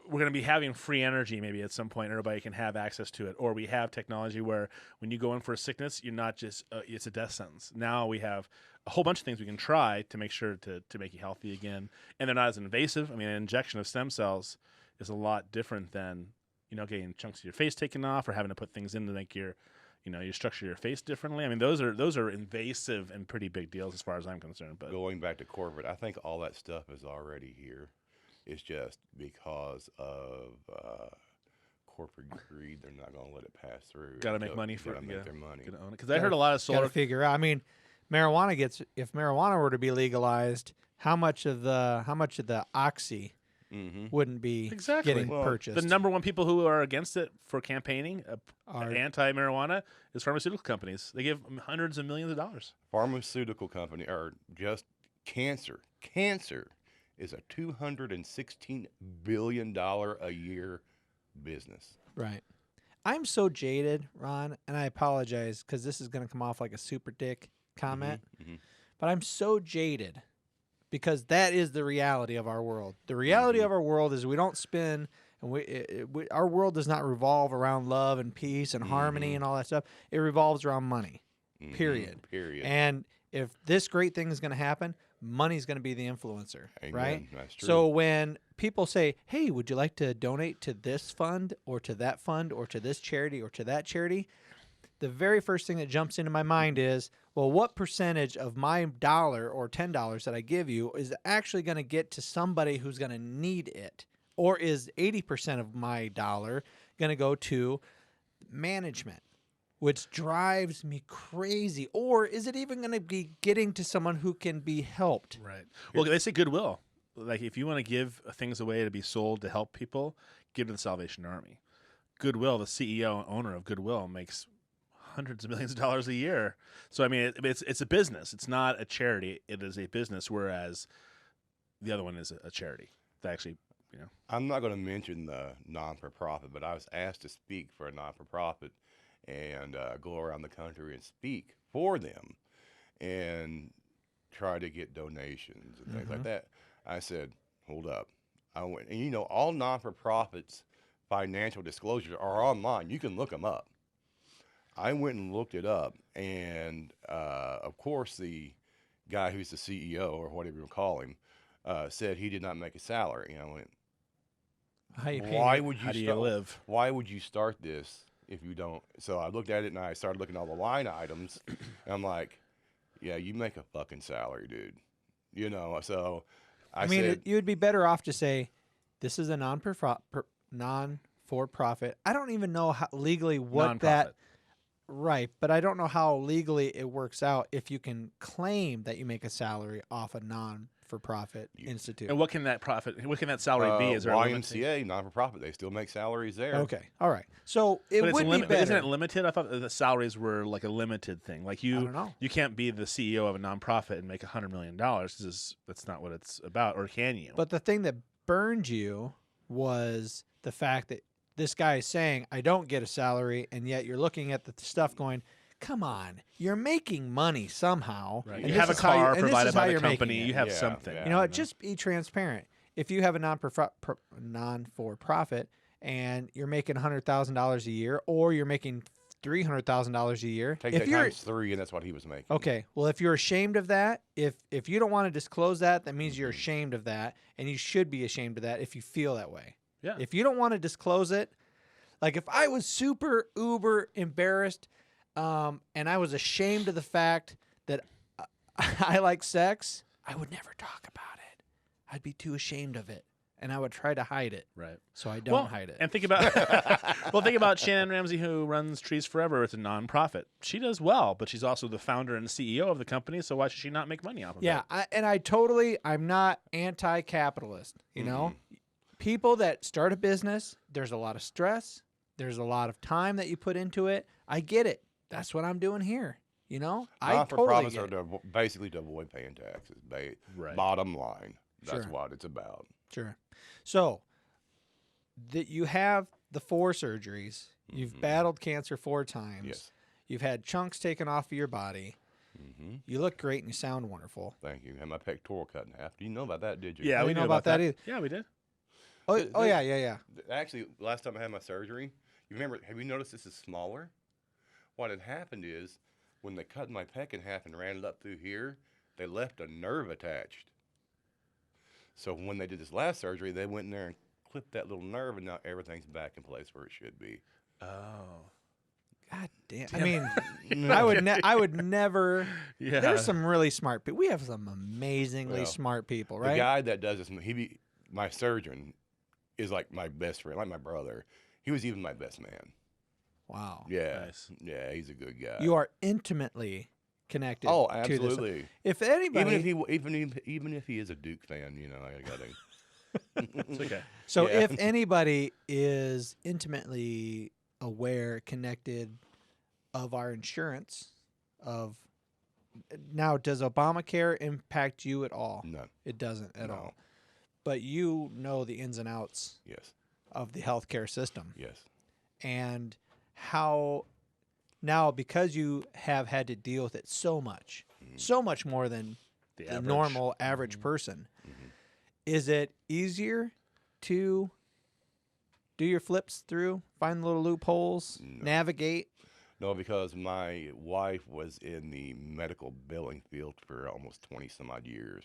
we're going to be having free energy maybe at some point. Everybody can have access to it, or we have technology where when you go in for a sickness, you're not just it's a death sentence. Now we have a whole bunch of things we can try to make sure to make you healthy again, and they're not as invasive. I mean, an injection of stem cells is a lot different than getting chunks of your face taken off or having to put things in to make your You structure your face differently. I mean, those are invasive and pretty big deals as far as I'm concerned. But Going back to corporate, I think all that stuff is already here. It's just because of corporate greed, they're not going to let it pass through. got to make money for make their money. Because I heard a lot of Got solar. to figure out. I mean, if marijuana were to be legalized, how much of the oxy Mm-hmm. wouldn't be Exactly. getting Well, purchased? The number one people who are against it for campaigning, Are- anti-marijuana, is pharmaceutical companies. They give hundreds of millions of dollars. Pharmaceutical company, or just cancer. Cancer is a $216 billion a year business. Right. I'm so jaded, Ron, and I apologize because this is going to come off like a super dick comment, Mhm. but I'm so jaded because that is the reality of our world. The reality of our world is we don't spin, and our world does not revolve around love and peace and harmony and all that stuff. It revolves around money, period. Period. And if this great thing is going to happen, money's going to be the influencer, Amen. right? That's true. So when people say, "Hey, would you like to donate to this fund or to that fund or to this charity or to that charity?" the very first thing that jumps into my mind is, well, what percentage of my $1 or $10 that I give you is actually going to get to somebody who's going to need it? Or is 80% of my dollar going to go to management, which drives me crazy? Or is it even going to be getting to someone who can be helped? Right. Well, they say goodwill. Like, if you want to give things away to be sold to help people, give to the Salvation Army. Goodwill, the CEO and owner of Goodwill, makes hundreds of millions of dollars a year. So, I mean, it's a business. It's not a charity. It is a business, whereas the other one is a charity. That actually, I'm not going to mention the non-for-profit, but I was asked to speak for a non-for-profit and go around the country and speak for them and try to get donations and things like that. I said, hold up. I went, and all non-for-profits financial disclosures are online. You can look them up. I went and looked it up, and of course, the guy who's the CEO or whatever you call him said he did not make a salary. And I went, why would you? how do you live? Why would you start this if you don't? So I looked at it and I started looking at all the line items, and I'm like, yeah, you make a fucking salary, dude. So I mean, said, you would be better off to say, this is a non-for-profit. I don't even know how legally what that. Nonprofit. Right, but I don't know how legally it works out if you can claim that you make a salary off a non-for-profit institute. And what can that salary be? Is there a limit? YMCA non-for-profit? They still make salaries there. Okay, all right. So it But would be better. Isn't it limited? I thought the salaries were like a limited thing. Like I don't know. you can't be the CEO of a nonprofit and make $100 million. That's not what it's about. Or can you? But the thing that burned you was the fact that this guy is saying, I don't get a salary, and yet you're looking at the stuff going, come on, you're making money somehow. Right. And You this have a is how car and this provided is how by the you're making company. it. You have Yeah, something. yeah. You know what? Just be transparent. If you have a non-for-profit and you're making $100,000 a year, or you're making $300,000 a year, Take if that you're times 3, and that's what he was making. okay, well, if you're ashamed of that, if you don't want to disclose that, that means you're ashamed of that, and you should be ashamed of that if you feel that way. Yeah. If you don't want to disclose it, like if I was super uber embarrassed, and I was ashamed of the fact that I like sex, I would never talk about it. I'd be too ashamed of it, and I would try to hide it. Right. So I don't hide it. And think about think about Shannon Ramsey, who runs Trees Forever. It's a nonprofit. She does well, but she's also the founder and CEO of the company. So why should she not make money off of Yeah, it? I'm not anti-capitalist. People that start a business, there's a lot of stress. There's a lot of time that you put into it. I get it. That's what I'm doing here. I totally Non-for-profits get are it. basically to avoid paying taxes. Right. Bottom line, that's Sure. what it's about. Sure. So that you have the 4 surgeries. You've battled cancer 4 times. Yes. You've had chunks taken off of your body. Mm-hmm. You look great and you sound wonderful. Thank you. Had my pectoral cut in half. Do you know about that? Did you? Yeah, I we didn't knew know about that either. Yeah, we did. Oh, The- oh the- yeah. Actually, last time I had my surgery, you remember? Have you noticed this is smaller? What had happened is when they cut my pec in half and ran it up through here, they left a nerve attached. So when they did this last surgery, they went in there and clipped that little nerve, and now everything's back in place where it should be. Oh. God damn. I mean, I would never. Yeah. There's some really smart people. We have some amazingly Well, smart people, The right? guy that does this, my surgeon is like my best friend, like my brother. He was even my best man. Wow. Yeah, Nice. yeah, he's a good guy. You are intimately connected. Oh, To this. absolutely. If anybody, Even if he is a Duke fan, I got him. It's okay. so Yeah. if anybody is intimately aware, connected of our insurance, of now, does Obamacare impact you at all? None. It doesn't at No. all. But you know the ins and outs Yes. of the healthcare system. Yes. And how now, because you have had to deal with it so much more than the average. normal average person, is it easier to do your flips through, find the little loopholes, navigate? No, because my wife was in the medical billing field for almost 20 some odd years.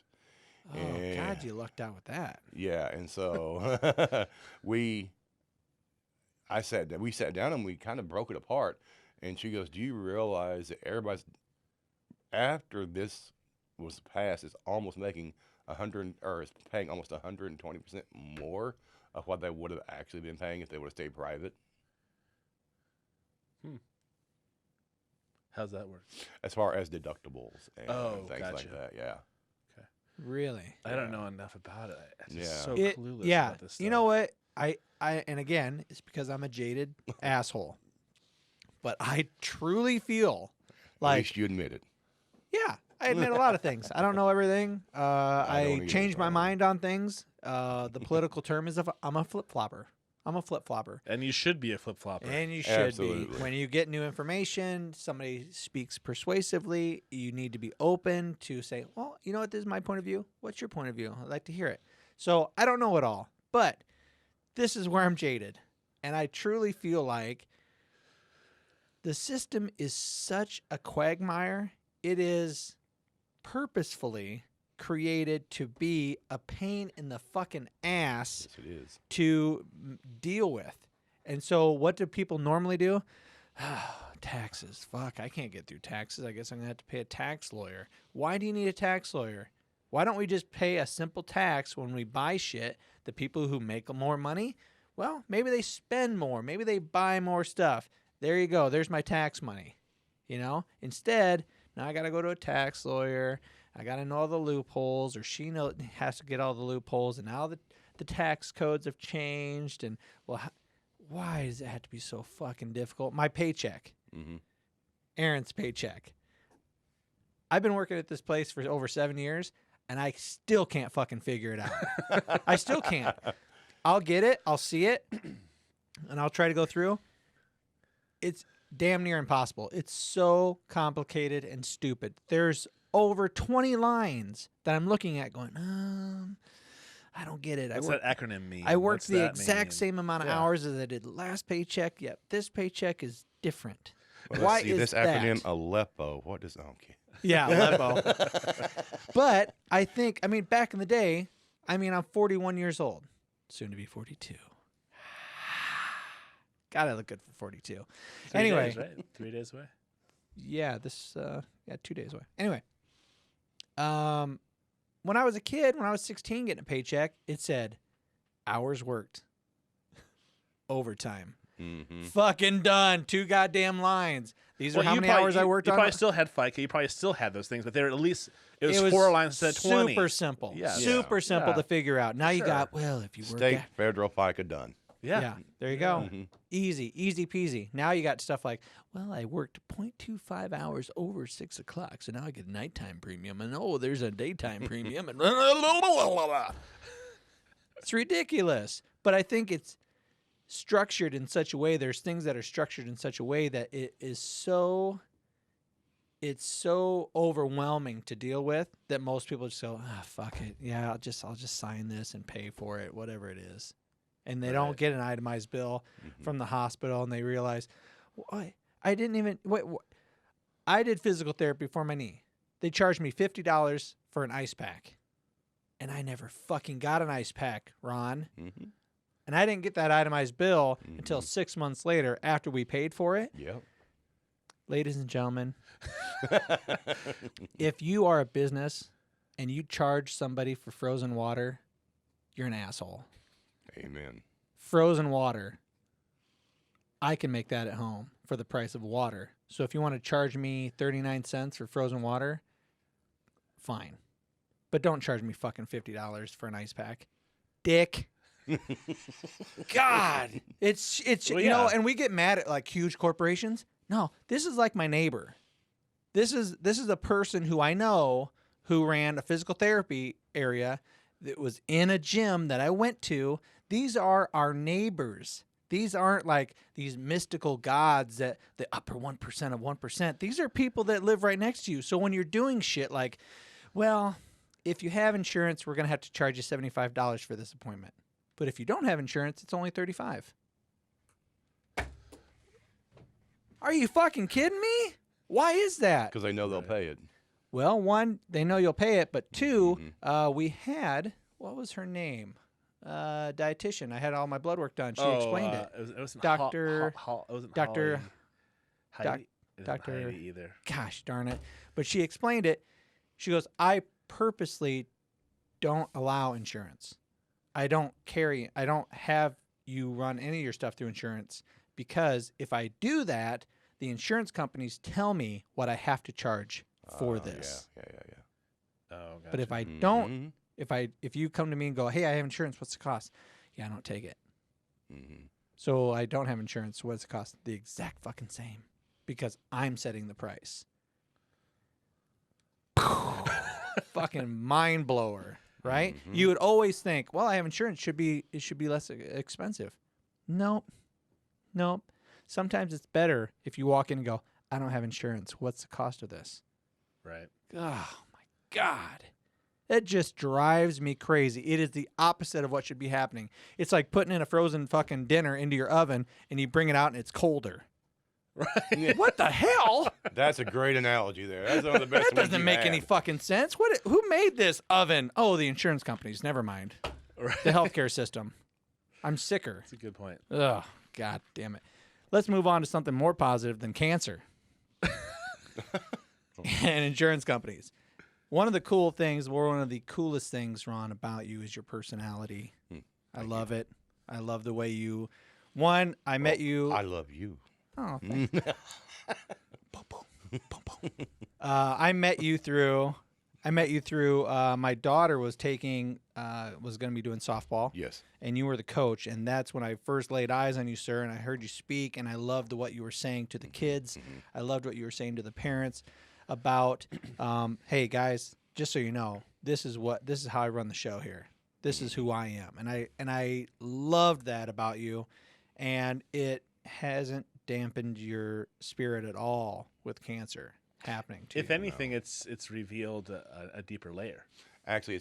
Oh, And- God, you lucked out with that. Yeah, and so we sat down and we kind of broke it apart. And she goes, "Do you realize that everybody's after this was passed is almost making 100 or is paying almost 120% more of what they would have actually been paying if they would have stayed private?" How's that work? As far as deductibles and things gotcha. like that, yeah. Really? I don't know enough about it. I'm just Yeah. so It- clueless yeah. about this stuff. You know what? And again, it's because I'm a jaded asshole. But I truly feel At like, least you admit it. yeah, I admit a lot of things. I don't know everything. don't I either, change my so- mind on things. The political term is I'm a flip flopper. I'm a flip flopper. And you should be a flip flopper. And you should be. Absolutely. When you get new information, somebody speaks persuasively, you need to be open to say, well, you know what, this is my point of view. What's your point of view? I'd like to hear it. So I don't know it all, but this is where I'm jaded. And I truly feel like the system is such a quagmire. It is purposefully created to be a pain in the fucking ass Yes, it is. to deal with. And so what do people normally do? Taxes. Fuck, I can't get through taxes. I guess I'm going to have to pay a tax lawyer. Why do you need a tax lawyer? Why don't we just pay a simple tax when we buy shit? The people who make more money, well, maybe they spend more. Maybe they buy more stuff. There you go. There's my tax money. Instead, now I got to go to a tax lawyer. I got to know all the loopholes, or she has to get all the loopholes, and now the tax codes have changed. And, well, why does it have to be so fucking difficult? My paycheck, Mm-hmm. Aaron's paycheck. I've been working at this place for over 7 years, and I still can't fucking figure it out. I still can't. I'll get it, I'll see it, and I'll try to go through. It's damn near impossible. It's so complicated and stupid. There's over 20 lines that I'm looking at going, I don't get it. What's that acronym mean? I worked What's the that exact mean? same amount of Yeah. hours as I did last paycheck, yet this paycheck is different. Well, Why let's see, is this that? acronym Aleppo? What does? Okay. Yeah, Aleppo. But I think, back in the day, I'm 41 years old, soon to be 42. God, I look good for 42. 3 Anyway. days, right? 3 days away. Yeah, 2 days away. Anyway, when I was a kid, when I was 16 getting a paycheck, it said hours worked, overtime, Mm-hmm. fucking done, 2 goddamn lines. These are how you many probably- hours I worked you on. probably still had FICA. You probably still had those things, but they were at least it was, It 4 lines instead of 20. Super simple. Yeah. Super simple Yeah. to figure out. Now you Sure. got, well, if you work State, at, federal, FICA done. yeah, there you go. Mhm. Easy peasy. Now you got stuff like, well, I worked 0.25 hours over 6 o'clock, so now I get a nighttime premium, and oh, there's a daytime premium, and it's ridiculous. But I think it's structured in such a way. There's things that are structured in such a way that it's so overwhelming to deal with that most people just go, fuck it, yeah, I'll just sign this and pay for it, whatever it is. And they don't Right. get an itemized bill from the hospital, and they realize, I didn't even wait. I did physical therapy for my knee. They charged me $50 for an ice pack, and I never fucking got an ice pack, Ron. Mm-hmm. And I didn't get that itemized bill until 6 months later after we paid for it. Yep. ladies and gentlemen, if you are a business and you charge somebody for frozen water, you're an asshole. Amen. Frozen water. I can make that at home for the price of water. So if you want to charge me 39 cents for frozen water, fine. But don't charge me fucking $50 for an ice pack. Dick. God. It's Well, you know, yeah. and we get mad at like huge corporations. No, this is like my neighbor. This is a person who I know who ran a physical therapy area that was in a gym that I went to. These are our neighbors. These aren't like these mystical gods that the upper 1% of 1%. These are people that live right next to you. So when you're doing shit like, well, if you have insurance, we're going to have to charge you $75 for this appointment. But if you don't have insurance, it's only $35. Are you fucking kidding me? Why is that? Because they know they'll pay it. Well, one, they know you'll pay it, but two, we had, what was her name? Dietitian. I had all my blood work done. She explained it. It wasn't Dr. it wasn't Dr. Heidi. It wasn't Dr. Heidi either. Gosh darn it. But she explained it. She goes, I purposely don't allow insurance. I don't have you run any of your stuff through insurance because if I do that, the insurance companies tell me what I have to charge for this. Yeah. Oh, gotcha. But if I Mm-hmm. don't, if you come to me and go, hey, I have insurance, what's the cost? Yeah, I don't take it. Mm-hmm. So I don't have insurance. What's the cost? The exact fucking same because I'm setting the price. Fucking mind blower, right? Mm-hmm. You would always think, well, I have insurance. It should be less expensive. Nope. Sometimes it's better if you walk in and go, I don't have insurance. What's the cost of this? Right. Oh my God. That just drives me crazy. It is the opposite of what should be happening. It's like putting in a frozen fucking dinner into your oven and you bring it out and it's colder. Right. What the hell? That's a great analogy there. That's one of the best That ones doesn't you make had. any fucking sense. Who made this oven? Oh, the insurance companies. Never mind. Right. The healthcare system. I'm sicker. That's a good point. Ugh, God damn it. Let's move on to something more positive than cancer and insurance companies. One of the coolest things, Ron, about you is your personality. I love it. I love the way you. One, I met you. I love you. Oh, thank you. I met you through. My daughter was going to be doing softball. Yes. And you were the coach, and that's when I first laid eyes on you, sir. And I heard you speak, and I loved what you were saying to the kids. I loved what you were saying to the parents about, hey guys, just so you know, this is how I run the show here. This is who I am, and I loved that about you, and it hasn't dampened your spirit at all with cancer happening to If you. anything, it's revealed a deeper layer. Actually,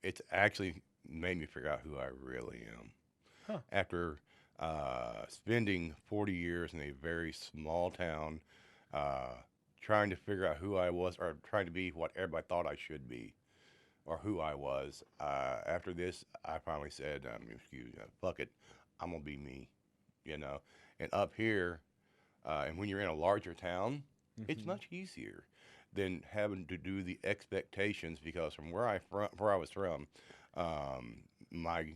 it's actually made me figure out who I really am. Huh. After spending 40 years in a very small town, trying to figure out who I was, or trying to be what everybody thought I should be, or who I was. After this, I finally said, fuck it, I'm gonna be me, And up here, and when you're in a larger town, it's much easier than having to do the expectations, because from where I was from, my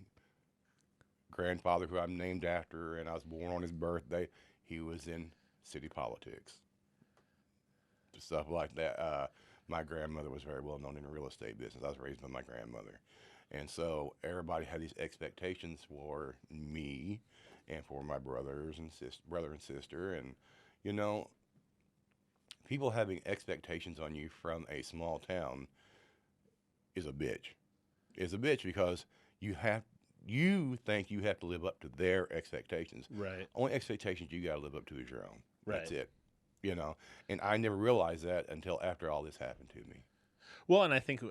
grandfather, who I'm named after, and I was born on his birthday, he was in city politics. Stuff like that. My grandmother was very well known in the real estate business. I was raised by my grandmother. And so everybody had these expectations for me and for my brother and sister. And, people having expectations on you from a small town is a bitch. It's a bitch because you think you have to live up to their expectations. Right. Only expectations you got to live up to is your own. Right. That's it. And I never realized that until after all this happened to me. Well, and I think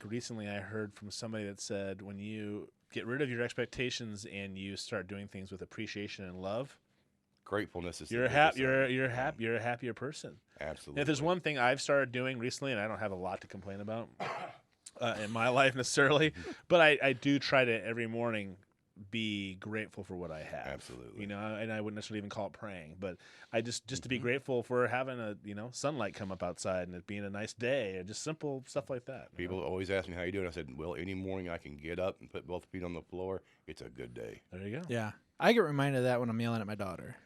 recently I heard from somebody that said when you get rid of your expectations and you start doing things with appreciation and love, Gratefulness is you're a happier person. Absolutely. And if there's one thing I've started doing recently, and I don't have a lot to complain about in my life necessarily, but I do try to every morning be grateful for what I have. Absolutely. You know, and I wouldn't necessarily even call it praying, but I just to be grateful for having a sunlight come up outside and it being a nice day, and just simple stuff like that. you People know? always ask me how you doing. I said, well, any morning I can get up and put both feet on the floor, it's a good day. There you go. Yeah. I get reminded of that when I'm yelling at my daughter.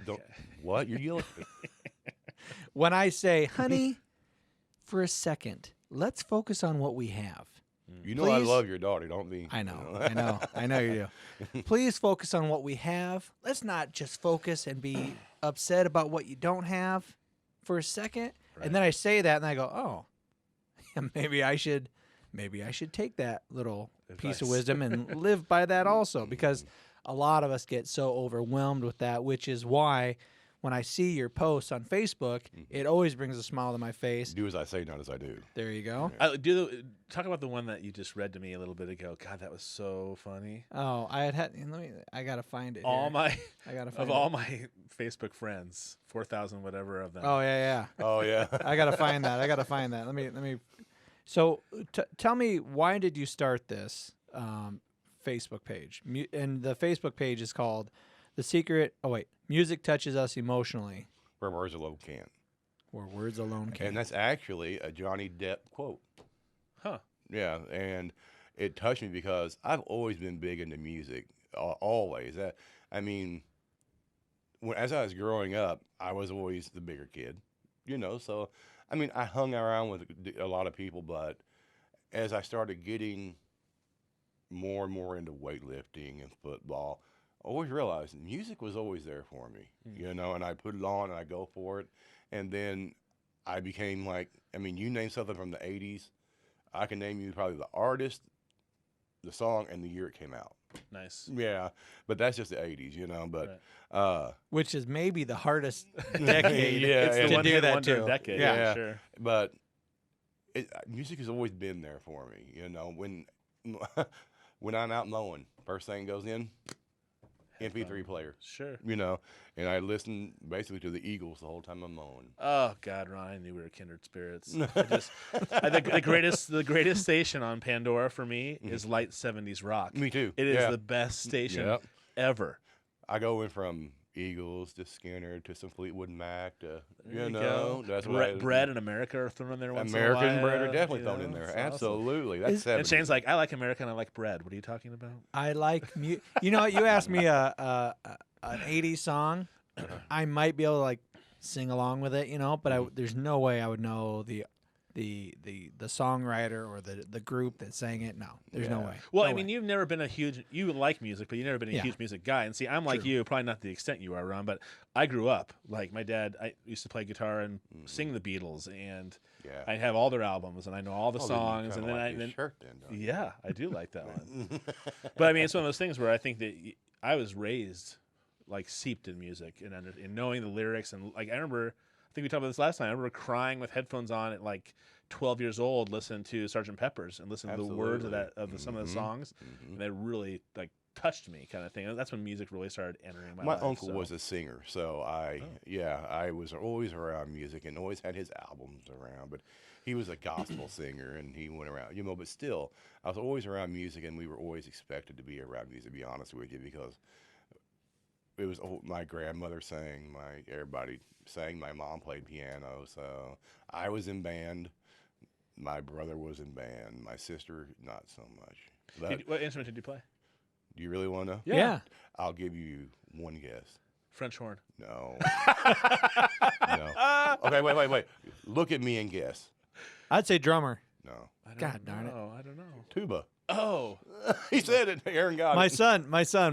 Don't what you're yelling? When I say, honey, for a second, let's focus on what we have. You know I Please? love your daughter, don't be. I know, you I know you do. Please focus on what we have. Let's not just focus and be upset about what you don't have for a second. Right. And then I say that, and I go, oh, maybe I should take that little piece of Advice. wisdom and live by that also, because a lot of us get so overwhelmed with that, which is why when I see your posts on Facebook, it always brings a smile to my face. Do as I say, not as I do. There you go. Talk about the one that you just read to me a little bit ago. God, that was so funny. Oh, I gotta find it. All here. my I gotta find of all my Facebook friends, 4,000 whatever of them. Oh yeah. Oh yeah. I gotta find that. Let me. So tell me, why did you start this Facebook page? And the Facebook page is called The Secret. Oh wait, Music Touches Us Emotionally, Where words alone can't. where words alone can. And that's actually a Johnny Depp quote. Huh. Yeah, and it touched me because I've always been big into music, always. I mean, as I was growing up, I was always the bigger kid, So, I mean, I hung around with a lot of people, but as I started getting more and more into weightlifting and football, I always realized music was always there for me, and I put it on and I go for it, and then I became like, I mean, you name something from the 80s. I can name you probably the artist, the song, and the year it came out. Nice. Yeah, but that's just the 80s, But Which is maybe the hardest decade Yeah, It's the and- to one do hit that wonder too. decade. Yeah. Yeah, sure. but music has always been there for me. When when I'm out mowing, first thing goes in, MP3 player. Sure. And I listen basically to the Eagles the whole time I'm mowing. Oh God, Ron, I knew we were kindred spirits. I think the greatest station on Pandora for me is Light 70s Rock. Me too. It is Yeah. the best station Yep. ever. I go in from Eagles to Skinner to some Fleetwood Mac to There you go. that's what Bread and America are thrown in there once American in a while. bread are definitely thrown in it's there. awesome. Absolutely. That's Is- 70s. And Shane's like, I like America and I like bread. What are you talking about? I like you know what? You asked me an 80s song, I might be able to like sing along with it, but there's no way I would know the songwriter or the group that sang it. No, there's no Yeah. way. Well, No I mean, way. you've never been you like music, but you've never been a Yeah. huge music guy. And see, I'm like True. you, probably not to the extent you are, Ron, but I grew up, like my dad, I used to play guitar and sing the Beatles, and Yeah. I have all their albums, and I know all the Oh, then you songs, kinda and then like I his shirt then, don't you? yeah, I do like that one. But I mean, it's one of those things where I think that I was raised like seeped in music and in knowing the lyrics, and like I remember, I think we talked about this last time. I remember crying with headphones on at like 12 years old, listening to Sgt. Pepper's and listening to the words of some of the songs, and they really like touched me, kind of thing. And that's when music really started entering my My life. uncle so. was a singer, so I was always around music and always had his albums around. But he was a gospel singer, and he went around, But still, I was always around music, and we were always expected to be around music. To be honest with you, because it was my grandmother sang, everybody sang. My mom played piano, so I was in band. My brother was in band. My sister, not so much. But What instrument did you play? do you really want to know? Yeah. I'll give you one guess. French horn. No. No. Okay, wait. Look at me and guess. I'd say drummer. No. I don't God darn it. know. I don't know. Tuba. Oh, He said it. Aaron got My it. son,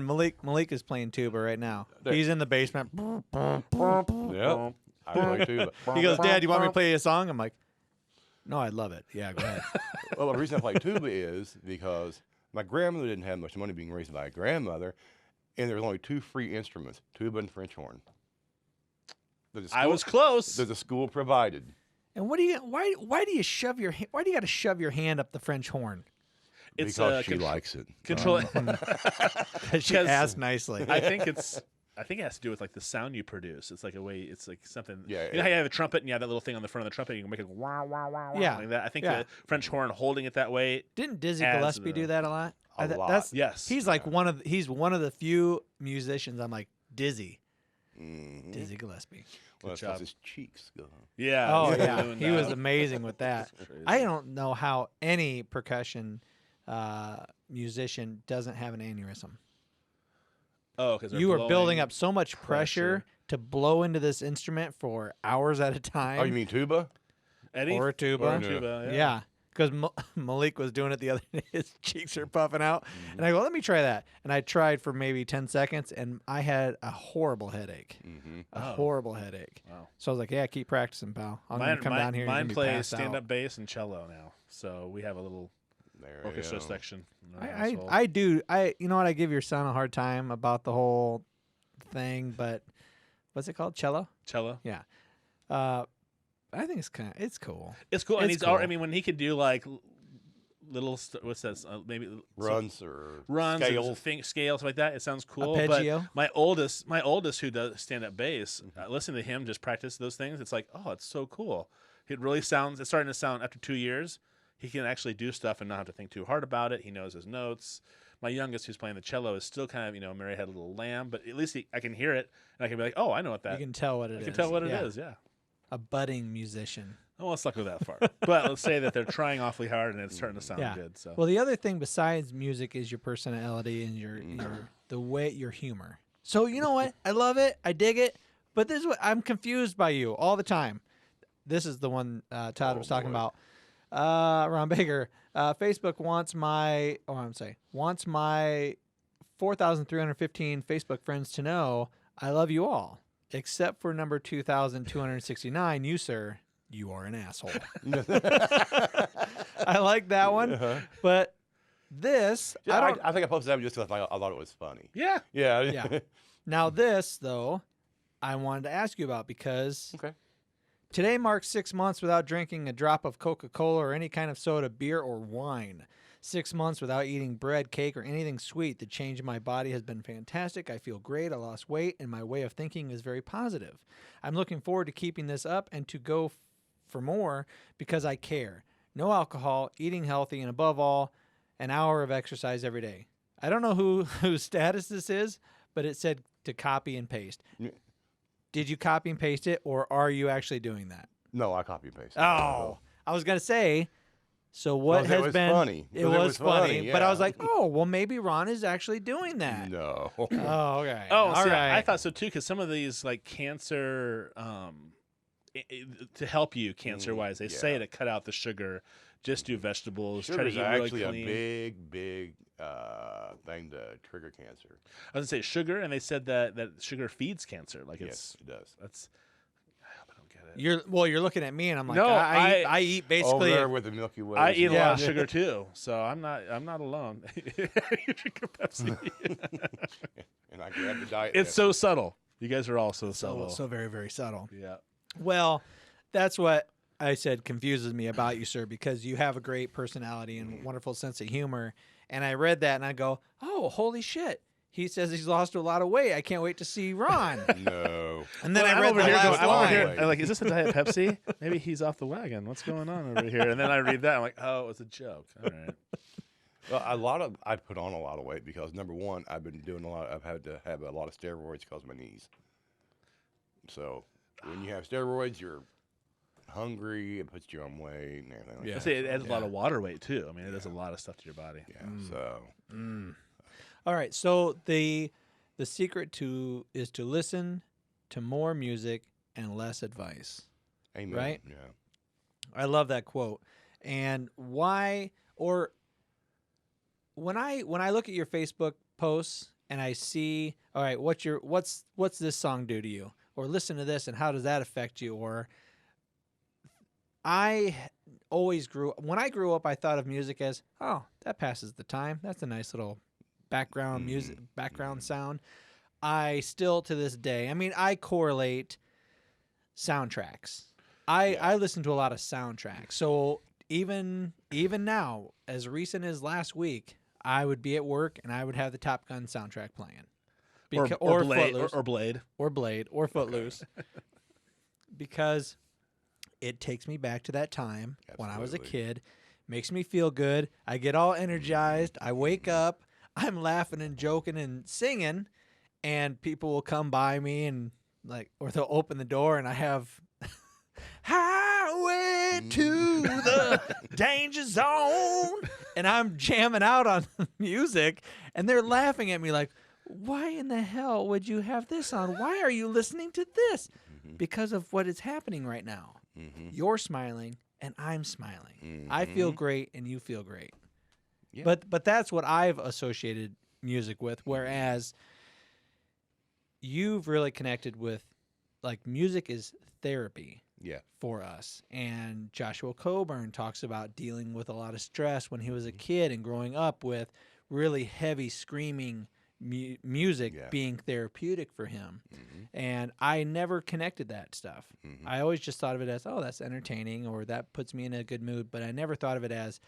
Malik is playing tuba right now. There. He's in the basement. Yep. I play tuba. He goes, Dad, you want me to play you a song? I'm like, no, I love it. Yeah, go ahead. Well, the reason I play tuba is because my grandmother didn't have much money being raised by a grandmother, and there was only two free instruments, tuba and French horn. I was close. That the school provided. And why do you got to shove your hand up the French horn? It's Because she likes it. control. Because she 'Cause asked nicely. I think it's I think it has to do with like the sound you produce. It's like a way. It's like something. Yeah, You know how you have a trumpet and you have that little thing on the front of the trumpet. And you can make it wow wow wow wow Yeah. like that. I think Yeah. the French horn holding it that way. Didn't Dizzy As Gillespie the- do that a lot? A lot. That's Yes. He's like one of the few musicians I'm like Dizzy Mm-hmm. Gillespie. Well, that's job. 'cause his cheeks go. Yeah. Oh he's yeah, doing he was that. amazing with that. Crazy. I don't know how any percussion musician doesn't have an aneurysm. Oh, because You are building up so much pressure to blow into this instrument for hours at a time. Oh, you mean tuba? Eddie or a tuba? Or a tuba. Yeah, because Malik was doing it the other day. His cheeks are puffing out, Mm-hmm. and I go, "Let me try that." And I tried for maybe 10 seconds, and I had a horrible headache. Mm-hmm. A Oh. horrible headache. Wow. So I was like, "Yeah, keep practicing, pal. I'm gonna come down here." and you're Mine gonna be plays passed stand out." up bass and cello now, so we have a little There orchestra you go. section. in our I household. do. You know what? I give your son a hard time about the whole thing, but what's it called? Cello? cello. I think it's cool. It's cool, and It's he's. I cool. mean, when he could do like little what's that? Maybe Runs or runs, scales. scales like that. It sounds cool. Arpeggio? But my oldest who does stand up bass, listen to him just practice those things. It's like, oh, it's so cool. It really sounds. It's starting to sound after 2 years. He can actually do stuff and not have to think too hard about it. He knows his notes. My youngest, who's playing the cello, is still kind of Mary Had a Little Lamb, but at least I can hear it and I can be like, oh, I know what that. You can tell what it is. I can tell what it Yeah. is. Yeah. A budding musician. I won't suck go that far, but let's say that they're trying awfully hard and it's starting to sound Yeah. good. So Well, the other thing besides music is your personality and your humor. So you know what? I love it. I dig it. But this is what I'm confused by you all the time. This is the one Todd was talking boy. about. Ron Baker. Facebook wants my 4,315 Facebook friends to know I love you all, except for number 2,269. You, sir, you are an asshole. I like that one, but this Yeah, I don't. I think I posted that just because I thought it was funny. yeah, Yeah. Yeah. Now this though, I wanted to ask you about because Okay. today marks 6 months without drinking a drop of Coca-Cola or any kind of soda, beer, or wine. 6 months without eating bread, cake, or anything sweet. The change in my body has been fantastic. I feel great. I lost weight, and my way of thinking is very positive. I'm looking forward to keeping this up and to go for more because I care. No alcohol, eating healthy, and above all, an hour of exercise every day. I don't know whose status this is, but it said to copy and paste. Yeah. Did you copy and paste it, or are you actually doing that? No, I copy and paste. Oh, I was gonna say. So what Because has it was been? funny. It Because was funny, but I yeah. was like, oh, well, maybe Ron is actually doing that. No. Oh, okay. Oh, all see, right. I thought so too, because some of these like cancer, to help you cancer wise, they say yeah. to cut out the sugar, just do vegetables, try to Sugar's eat really actually clean. a big thing to trigger cancer. I was gonna say sugar, and they said that sugar feeds cancer. Like Yes, it's it does. that's. I hope I don't get it. You're looking at me, and I'm like, No, I eat basically. Over there with the Milky Way. I eat a lot Yeah. of sugar too, so I'm not alone. You drink a Pepsi. and I grabbed the diet. It's Pepsi. so subtle. You guys are all so subtle. so very, very subtle. Yeah. Well, that's what I said confuses me about you, sir, because you have a great personality and wonderful sense of humor. And I read that and I go, oh, holy shit. He says he's lost a lot of weight. I can't wait to see Ron. No. And then Well, I I'm read over the here last going, I'm over line. here, I'm like, is this a Diet Pepsi? Maybe he's off the wagon. What's going on over here? And then I read that. I'm like, oh, it was a joke. All right. Well, I put on a lot of weight because number one, I've been doing a lot. I've had to have a lot of steroids because of my knees. So when you have steroids, you're hungry. It puts you on weight and everything like Yeah. I that. say it adds a lot of water weight too. I mean, it does a lot of stuff to your body. Yeah. So All right. So the secret is to listen to more music and less advice. amen. Right? Yeah. I love that quote. And why or when I look at your Facebook posts and I see, all right, what's this song do to you? Or listen to this and how does that affect you? Or I always when I grew up I thought of music as, oh, that passes the time. That's a nice little background music, background sound. I still to this day, I mean, I correlate soundtracks. I listen to a lot of soundtracks. So even now, as recent as last week, I would be at work and I would have the Top Gun soundtrack playing or or Blade, Footloose, or Blade. or Blade, or Footloose, because it takes me back to that time when I was a Absolutely. kid, makes me feel good. I get all energized. I wake up, I'm laughing and joking and singing, and people will come by me and or they'll open the door and I have Highway to the Danger Zone, and I'm jamming out on the music, and they're laughing at me like, why in the hell would you have this on? Why are you listening to this? Because of what is happening right now. You're smiling and I'm smiling. I feel great and you feel great. Yeah. But that's what I've associated music with, whereas you've really connected with, like, music is therapy Yeah. for us. And Joshua Coburn talks about dealing with a lot of stress when he was a kid and growing up with really heavy screaming music Yeah. being therapeutic for him. And I never connected that stuff. I always just thought of it as, oh, that's entertaining, or that puts me in a good mood. But I never thought of it as,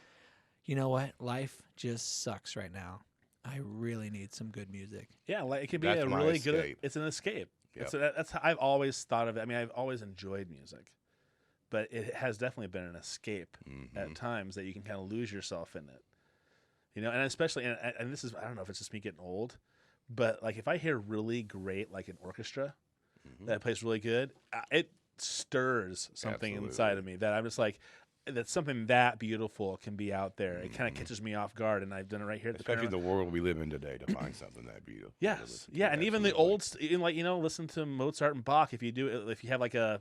you know what, life just sucks right now. I really need some good music. Yeah, like it can be That's a my really good. escape. It's an escape. Yep. That's how I've always thought of it. I mean, I've always enjoyed music, but it has definitely been an escape at times that you can kind of lose yourself in it. You know, and especially, and this is, I don't know if it's just me getting old, but like if I hear really great, like an orchestra that plays really good, it stirs something inside of me that I'm just like, that something that beautiful can be out there. It kind of catches me off guard, and I've done it right here at the Especially Primal. the world we live in today, to find something that beautiful. Yes, yeah, and even the old, even like, you know, listen to Mozart and Bach. If you have like a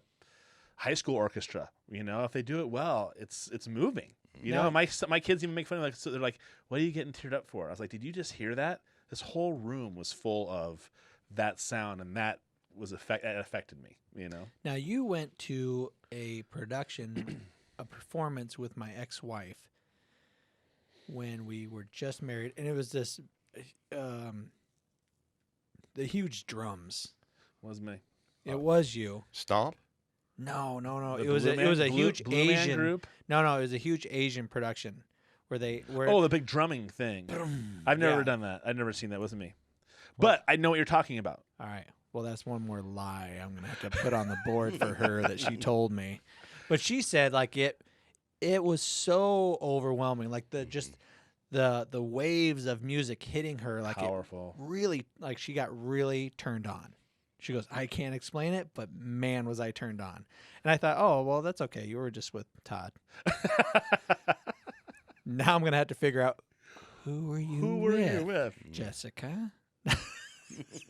high school orchestra, you know, if they do it well, it's moving. You know, my kids even make fun of me, like, so they're like, "What are you getting teared up for?" I was like, "Did you just hear that? This whole room was full of that sound, and that affected me." You know. Now, you went to a production, a performance with my ex-wife when we were just married, and it was this, the huge drums. Was me. It was you. Stomp. No. The It was a huge Blue Man Asian group. No, it was a huge Asian production where Oh, the big drumming thing. I've never Yeah. done that. I've never seen that. It wasn't me. But I know what you're talking about. All right. Well, that's one more lie I'm gonna have to put on the board for her that she told me. But she said, like, it was so overwhelming, like the waves of music hitting her, like, Powerful. it really, like, she got really turned on. She goes, I can't explain it, but man, was I turned on. And I thought, oh, well, that's okay. You were just with Todd. Now I'm gonna have to figure out, who were you with? Jessica.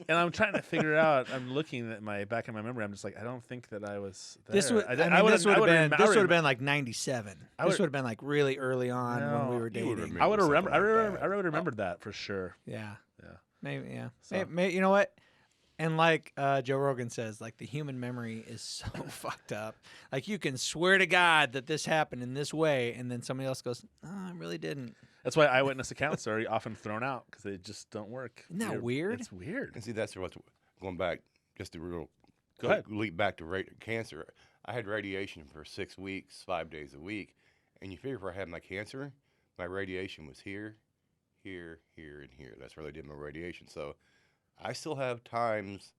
And I'm trying to figure out. I'm looking at my back in my memory. I'm just like, I don't think that I was there. This would have been like 97. This would have been like really early on when we were you would dating. remember I would have something remembered. like I that. would have remembered that for sure. Yeah. Yeah. Maybe. Yeah. So- Maybe, you know what? And like Joe Rogan says, like, the human memory is so fucked up. Like, you can swear to God that this happened in this way, and then somebody else goes, "Oh, I really didn't." That's why eyewitness accounts are often thrown out because they just don't work. Isn't that weird? It's weird. And see, that's what's going back. Just to Go quick ahead. leap back to cancer. I had radiation for 6 weeks, 5 days a week, and you figure if I had my cancer, my radiation was here, here, here, and here. That's where they did my radiation. So I still have times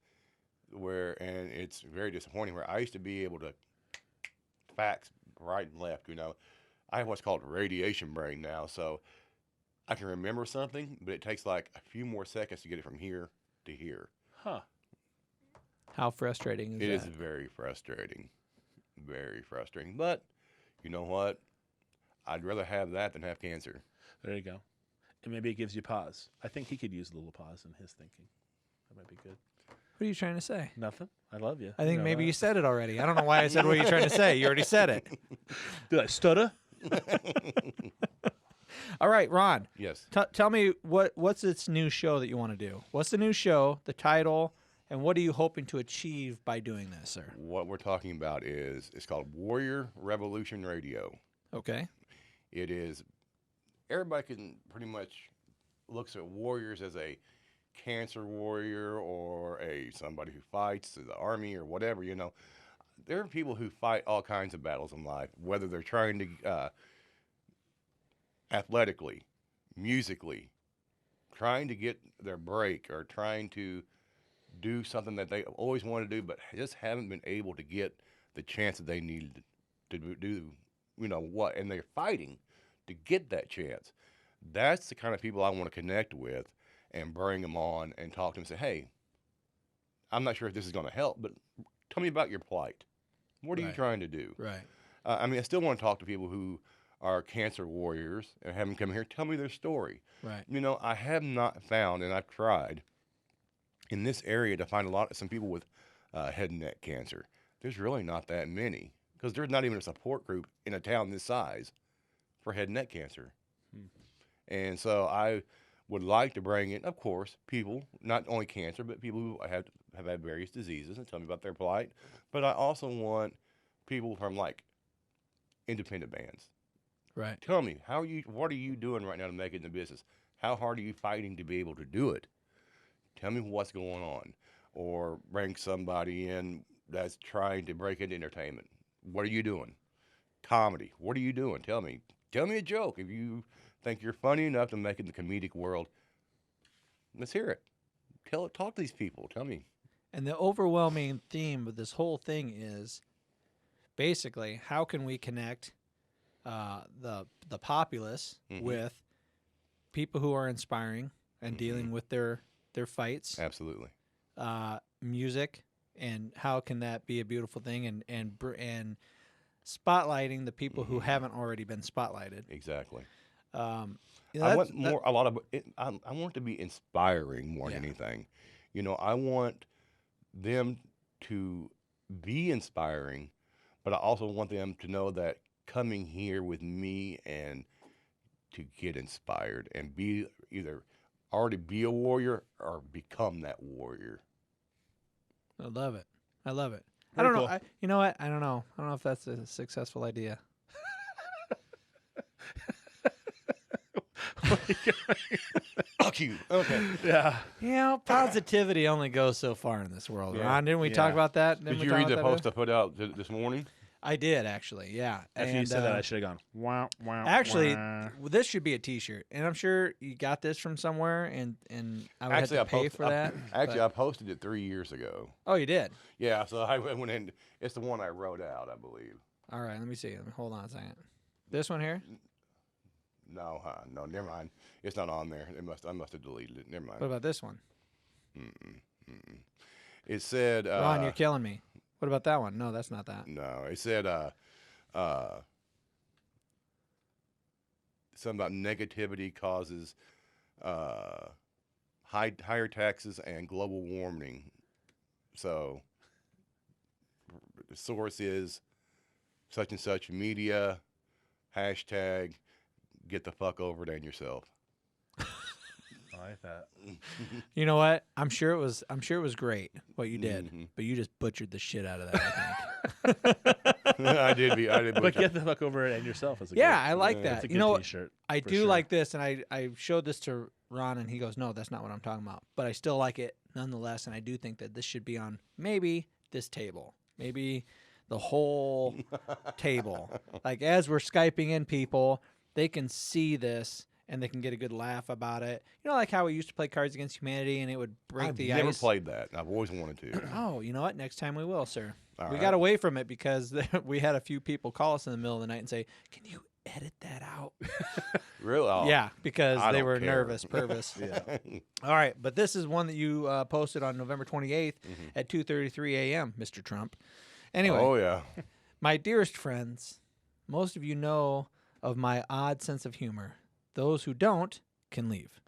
where, and it's very disappointing, where I used to be able to fax right and left. You know, I have what's called radiation brain now, so I can remember something, but it takes like a few more seconds to get it from here to here. Huh. How frustrating is It is that? very frustrating. Very frustrating. But you know what? I'd rather have that than have cancer. There you go. And maybe it gives you pause. I think he could use a little pause in his thinking. That might be good. What are you trying to say? Nothing. I love you. I think know maybe that. you said it already. I don't know why I said what are you trying to say. You already said it. Did I stutter? All right, Ron. Yes. Tell me what's this new show that you want to do? What's the new show, the title, and what are you hoping to achieve by doing this, sir? What we're talking about it's called Warrior Revolution Radio. Okay. It is, everybody can pretty much looks at warriors as a cancer warrior or somebody who fights in the army or whatever, you know. There are people who fight all kinds of battles in life, whether they're trying to athletically, musically, trying to get their break or trying to do something that they always want to do, but just haven't been able to get the chance that they needed to do, what, and they're fighting to get that chance. That's the kind of people I want to connect with and bring them on and talk to them and say, hey, I'm not sure if this is going to help, but tell me about your plight. What are you Right. trying to do? Right. I mean, I still want to talk to people who are cancer warriors and have them come here, tell me their story. Right. I have not found, and I've tried in this area to find some people with head and neck cancer. There's really not that many because there's not even a support group in a town this size for head and neck cancer. And so I would like to bring in, of course, people, not only cancer, but people who have had various diseases and tell me about their plight. But I also want people from like independent bands. Right. Tell me, what are you doing right now to make it in the business? How hard are you fighting to be able to do it? Tell me what's going on. Or bring somebody in that's trying to break into entertainment. What are you doing? Comedy. What are you doing? Tell me a joke. If you think you're funny enough to make it in the comedic world, let's hear it. Talk to these people. Tell me. And the overwhelming theme of this whole thing is basically how can we connect the populace with people who are inspiring and dealing with their fights, Absolutely. music, and how can that be a beautiful thing and spotlighting the people who haven't already been spotlighted. Exactly. You know, I that's- want more. A lot of it. I want it to be inspiring more than anything. I want them to be inspiring, but I also want them to know that coming here with me and to get inspired and be either already be a warrior or become that warrior. I love it. I love it. I Very don't know. cool. You know what? I don't know. I don't know if that's a successful idea. Fuck you. Okay. Yeah. Positivity only goes so far in this world. Yeah. Ron, didn't we talk Yeah. about that? Did you read the post I put out this morning? I did actually. Yeah. After you said that, I should have gone. Wow, wow. Actually, wah. this should be a T-shirt, and I'm sure you got this from somewhere, and I would Actually, have to pay for that. Actually, but- I posted it 3 years ago. oh, you did. Yeah, so I went in. It's the one I wrote out, I believe. All right, let me see. Hold on a second. This one here. No, never mind. It's not on there. I must have deleted it. Never mind. What about this one? It said. Ron, you're killing me. What about that one? No, that's not that. No, it said something about negativity causes higher taxes and global warming. So the source is such and such media, hashtag get the fuck over it and yourself. I like that. You know what? I'm sure it was great what you did, but you just butchered the shit out of that. I think. I did. But butcher- get the fuck over it and yourself is a Yeah, good, I like that's that. a You good know, T-shirt. I for do sure. like this, and I showed this to Ron, and he goes, "No, that's not what I'm talking about." But I still like it nonetheless, and I do think that this should be on maybe this table, maybe the whole table. Like as we're Skyping in people, they can see this and they can get a good laugh about it. You know, like how we used to play Cards Against Humanity, and it would break I've the never ice. played that. I've always wanted to. Oh, you know what? Next time we will, sir. All We right. got away from it because we had a few people call us in the middle of the night and say, "Can you edit that out?" Really? Oh, Yeah, because I they don't were care. nervous, purpose. All right, but this is one that you posted on November 28th at 2:33 a.m., Mr. Trump. Anyway, Oh yeah. my dearest friends, most of you know of my odd sense of humor. Those who don't can leave.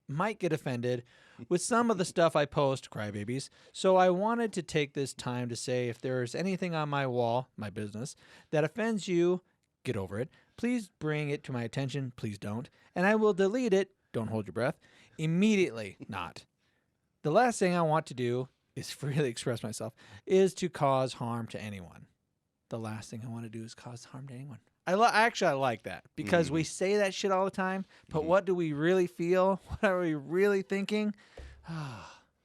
Might get offended with some of the stuff I post, crybabies. So I wanted to take this time to say if there's anything on my wall, my business, that offends you, get over it. Please bring it to my attention. Please don't. And I will delete it. Don't hold your breath. Immediately not. The last thing I want to do is freely express myself is to cause harm to anyone. The last thing I want to do is cause harm to anyone. I like that because we say that shit all the time, but what do we really feel? What are we really thinking?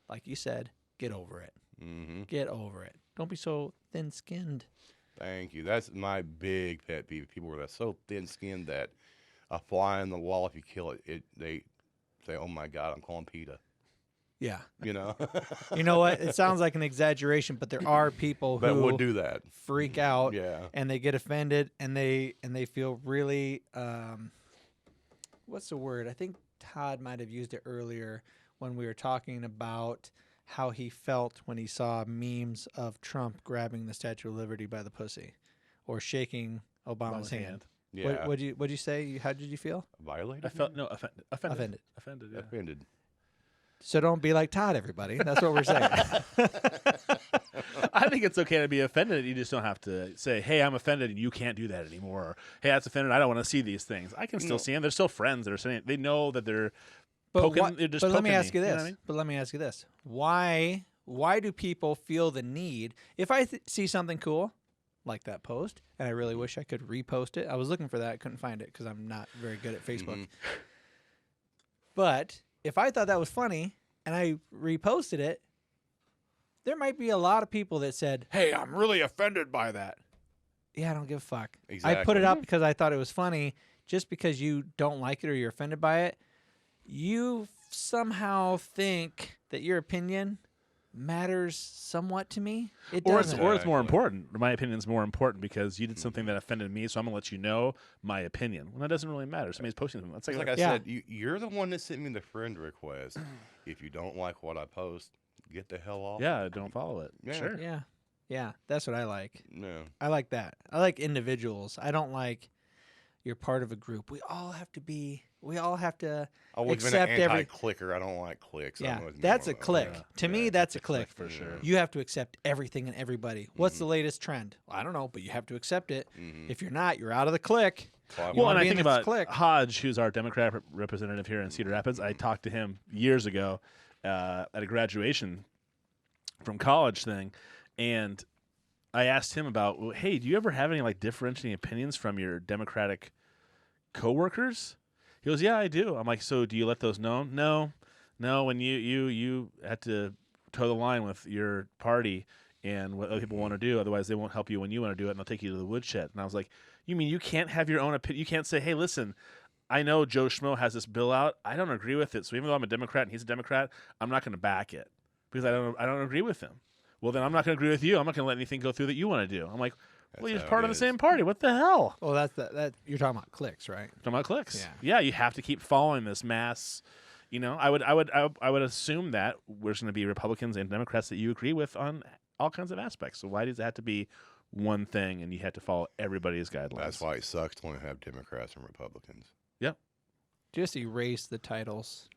Like you said, get over it. Get over it. Don't be so thin-skinned. Thank you. That's my big pet peeve. People are so thin-skinned that a fly on the wall, if you kill it, they say, "Oh my God, I'm calling PETA." Yeah. You know, You know what? It sounds like an exaggeration, but there are people that who would do that. freak out Yeah. and they get offended and they feel really what's the word? I think Todd might have used it earlier when we were talking about how he felt when he saw memes of Trump grabbing the Statue of Liberty by the pussy or shaking Obama's hand. Yeah. What'd you say? How did you feel? Violated? I felt no offended. Offended. Offended. Yeah. Offended. So don't be like Todd, everybody. That's what we're saying. I think it's okay to be offended. You just don't have to say, "Hey, I'm offended, and you can't do that anymore." Or, "Hey, that's offended. I don't want to see these things." I can still see them. They're still friends. They're saying they know that they're poking. They're just let me poking ask you know this. what I mean? But let me ask you this: Why do people feel the need? If I see something cool, like that post, and I really wish I could repost it. I was looking for that, I couldn't find it because I'm not very good at Facebook. But if I thought that was funny and I reposted it, there might be a lot of people that said, "Hey, I'm really offended by that." Yeah, I don't give a fuck. Exactly. I put it up because I thought it was funny. Just because you don't like it or you're offended by it, you somehow think that your opinion matters somewhat to me. It doesn't. Or it's more Exactly. important. My opinion is more important because you did something that offended me, so I'm gonna let you know my opinion. Well, that doesn't really matter. Somebody's posting something. That's It's like I Yeah. said, you're the one that sent me the friend request. If you don't like what I post, get the hell off. yeah, don't follow it. Yeah. Sure. Yeah, that's what I like. No. I like that. I like individuals. I don't like you're part of a group. We all have to I've always been accept an every. anti-clicker. I don't like clicks. Yeah, I've always been that's one a of those. click. Yeah. To me, Yeah, that's a click. For sure. You have to accept everything and everybody. What's the latest trend? Well, I don't know, but you have to accept it. If you're not, you're out of the clique. Well, Well, wanna and I be in think this about clique. Hodge, who's our Democrat representative here in Cedar Rapids. I talked to him years ago at a graduation from college thing, and I asked him about, well, hey, do you ever have any like differentiating opinions from your Democratic coworkers? He goes, yeah, I do. I'm like, so do you let those know? No. When you had to toe the line with your party and what other people want to do, otherwise they won't help you when you want to do it, and they'll take you to the woodshed. And I was like, you mean you can't have your own opinion? You can't say, hey, listen, I know Joe Schmo has this bill out. I don't agree with it. So even though I'm a Democrat and he's a Democrat, I'm not going to back it because I don't agree with him. Well, then I'm not going to agree with you. I'm not going to let anything go through that you want to do. I'm like, well, you're how part it of the is. same party. What the hell? Well, that you're talking about clicks, right? Talking about clicks. Yeah. Yeah, you have to keep following this mass. You know, I would assume that there's going to be Republicans and Democrats that you agree with on all kinds of aspects. So why does it have to be one thing and you have to follow everybody's guidelines? That's why it sucks to only have Democrats and Republicans. Yep. Just erase the titles.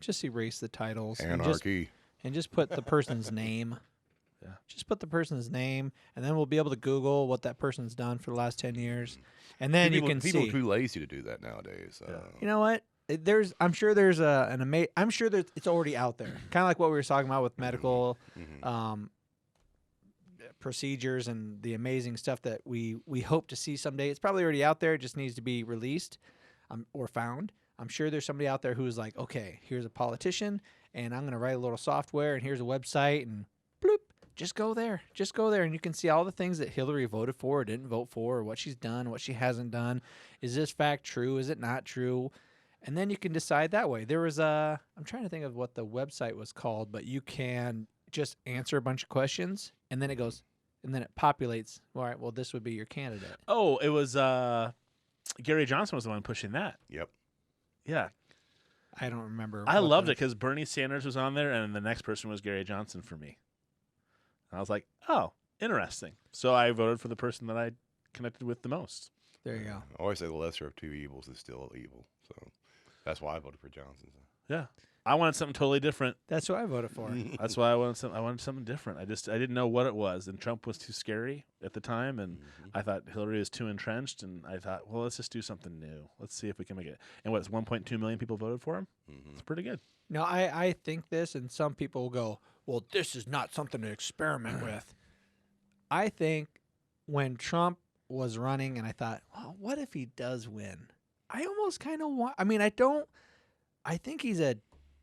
Anarchy. And just put the person's name. Yeah. Just put the person's name, and then we'll be able to Google what that person's done for the last 10 years, and then people, you can people see. are too lazy to do that nowadays. You know what? I'm sure there's I'm sure that it's already out there. Kind of like what we were talking about with medical procedures and the amazing stuff that we hope to see someday. It's probably already out there. It just needs to be released or found. I'm sure there's somebody out there who's like, okay, here's a politician, and I'm going to write a little software, and here's a website, and bloop, just go there, and you can see all the things that Hillary voted for or didn't vote for, or what she's done, what she hasn't done. Is this fact true? Is it not true? And then you can decide that way. There was I'm trying to think of what the website was called, but you can just answer a bunch of questions, and then it goes, and then it populates. All right, well, this would be your candidate. Oh, it was Gary Johnson was the one pushing that. Yep. Yeah. I don't remember. I what loved the- it because Bernie Sanders was on there, and the next person was Gary Johnson for me. And I was like, oh, interesting. So I voted for the person that I connected with the most. There you go. I always say the lesser of two evils is still evil. So that's why I voted for Johnson. Yeah. I wanted something totally different. That's who I voted for. That's why I wanted something different. I didn't know what it was, and Trump was too scary at the time, and I thought Hillary was too entrenched, and I thought, well, let's just do something new. Let's see if we can make it. And what's 1.2 million people voted for him? It's pretty good. No, I think this, and some people will go, well, this is not something to experiment with. I think when Trump was running, and I thought, well, what if he does win? I almost kind of want. I mean, I think he's a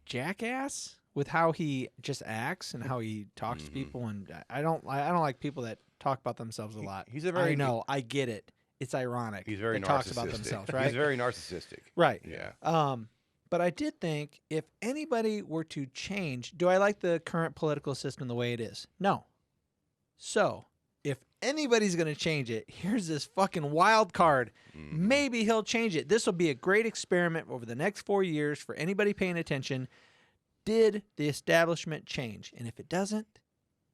jackass with how he just acts and how he talks to people, and I don't like people that talk about themselves a lot. he's a very- I know, I get it. It's ironic. He's very that narcissistic. talks about themselves, right? He's very narcissistic. Right. Yeah. But I did think if anybody were to change, do I like the current political system the way it is? No. So if anybody's going to change it, here's this fucking wild card. Maybe he'll change it. This will be a great experiment over the next 4 years for anybody paying attention. Did the establishment change? And if it doesn't,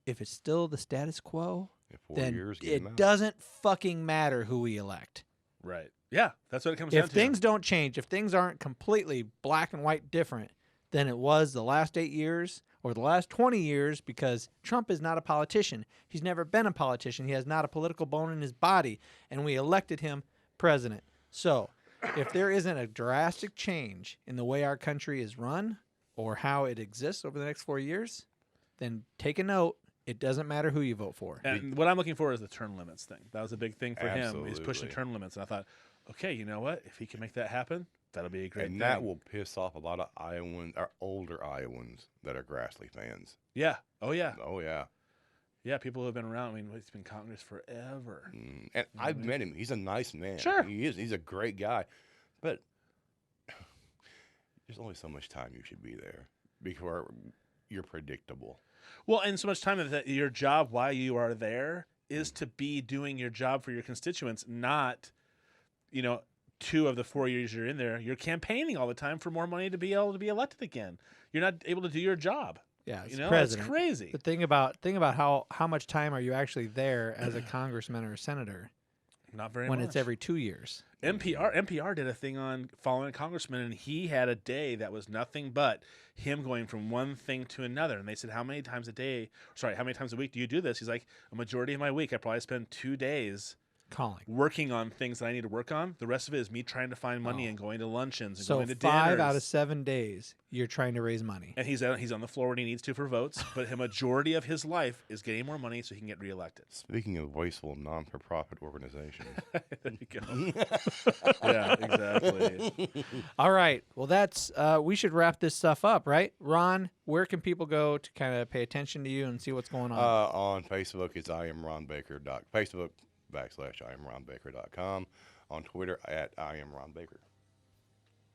if it's still the status quo, In 4 then years, get him it out. doesn't fucking matter who we elect. Right. Yeah, that's what it comes down If to. things don't change, if things aren't completely black and white different than it was the last 8 years or the last 20 years, because Trump is not a politician. He's never been a politician. He has not a political bone in his body, and we elected him president. So if there isn't a drastic change in the way our country is run or how it exists over the next 4 years, then take a note. It doesn't matter who you vote for. And what I'm looking for is the term limits thing. That was a big thing for him. He's pushing Absolutely. term limits. And I thought, okay, you know what? If he can make that happen, that'll be a great And thing. that will piss off a lot of Iowans, or older Iowans that are Grassley fans. Yeah. Oh, yeah. Oh, yeah. Yeah, people who have been around. I mean, he's been in Congress forever. And I've met him. He's a nice man. Sure. He is. He's a great guy. But there's only so much time you should be there before you're predictable. Well, and so much time that your job while you are there is to be doing your job for your constituents, not, 2 of the 4 years you're in there. You're campaigning all the time for more money to be able to be elected again. You're not able to do your job. Yeah, it's It's president. crazy. But think about how much time are you actually there as a congressman or a senator Not very when much. it's every 2 years? NPR did a thing on following a congressman, and he had a day that was nothing but him going from one thing to another. And they said, how many times a week do you do this? He's like, a majority of my week, I probably spend 2 days Calling. working on things that I need to work on. The rest of it is me trying to find money and going to luncheons and So going to 5 dinners. out of 7 days, you're trying to raise money. And he's on the floor when he needs to for votes, but a majority of his life is getting more money so he can get reelected. Speaking of wasteful non-for-profit organizations, There you go. Yeah, exactly. All right. Well, that's we should wrap this stuff up, right? Ron, where can people go to kind of pay attention to you and see what's going on? on Facebook, it's Facebook /IamRonBaker.com. On Twitter, @IamRonBaker.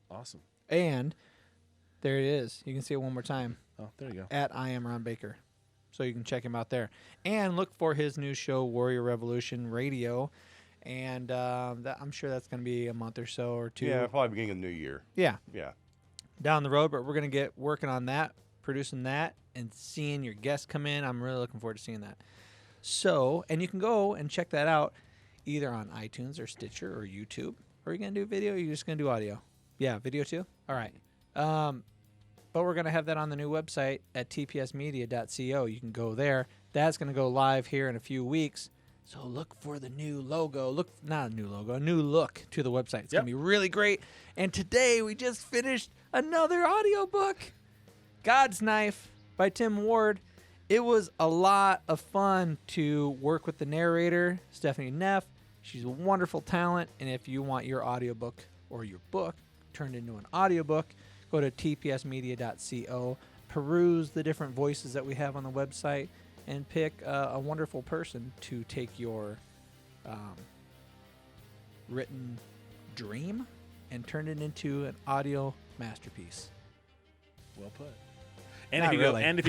Awesome. And there it is. You can see it one more time. Oh, there you go. I am Ron Baker. So you can check him out there. And look for his new show, Warrior Revolution Radio. And I'm sure that's going to be a month or so or 2. Yeah, probably beginning of the new year. Yeah, Yeah. down the road. But we're going to get working on that, producing that, and seeing your guests come in. I'm really looking forward to seeing that. So, and you can go and check that out either on iTunes or Stitcher or YouTube. Or are you going to do video or are you just going to do audio? Yeah, video too? All right. But we're going to have that on the new website at tpsmedia.co. You can go there. That's going to go live here in a few weeks. So look for the new logo. Not a new logo, a new look to the website. It's going to be really great. And today we just finished another audiobook, God's Knife by Tim Ward. It was a lot of fun to work with the narrator, Stephanie Neff. She's a wonderful talent. And if you want your audiobook or your book turned into an audiobook, go to tpsmedia.co, peruse the different voices that we have on the website, and pick a wonderful person to take your written dream and turn it into an audio masterpiece. Well put. And Not if you really. if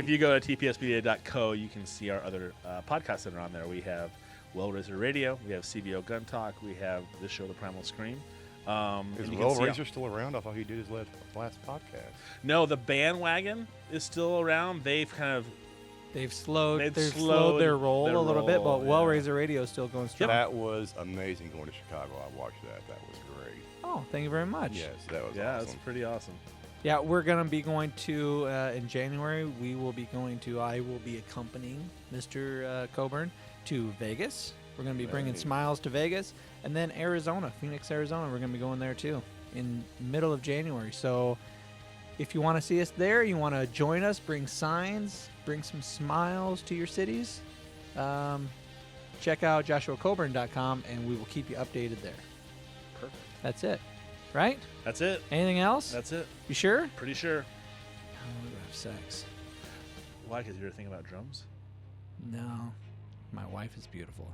you go to tpsmedia.co, you can see our other podcasts that are on there. We have Well Razor Radio, we have CBO Gun Talk, we have this show, The Primal Scream. Is and you can Will see- Razor still around? I thought he did his last podcast. No, the bandwagon is still around. They've kind of They've slowed They've their slowed roll their a little bit, roll, but yeah. Well Razor Radio is still going strong. That was amazing going to Chicago. I watched that. That was great. Oh, thank you very much. Yes, that was yeah, awesome. it's pretty awesome. Yeah, we're going to be going to, in January, I will be accompanying Mr. Coburn to Vegas. We're going to be bringing Nice. Smiles to Vegas. And then Arizona, Phoenix, Arizona, we're going to be going there too in middle of January. So if you want to see us there, you want to join us, bring signs, bring some smiles to your cities, check out joshuacoburn.com and we will keep you updated there. Perfect. That's it, right? That's it. Anything else? That's it. You sure? Pretty sure. Oh, we're going to have sex. Why? Because you were thinking about drums? No. My wife is beautiful.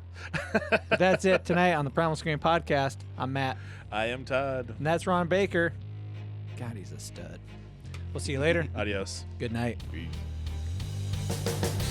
But that's it tonight on the Primal Scream Podcast. I'm Matt. I am Todd. And that's Ron Baker. God, he's a stud. We'll see you later. Adios. Good night. Peace.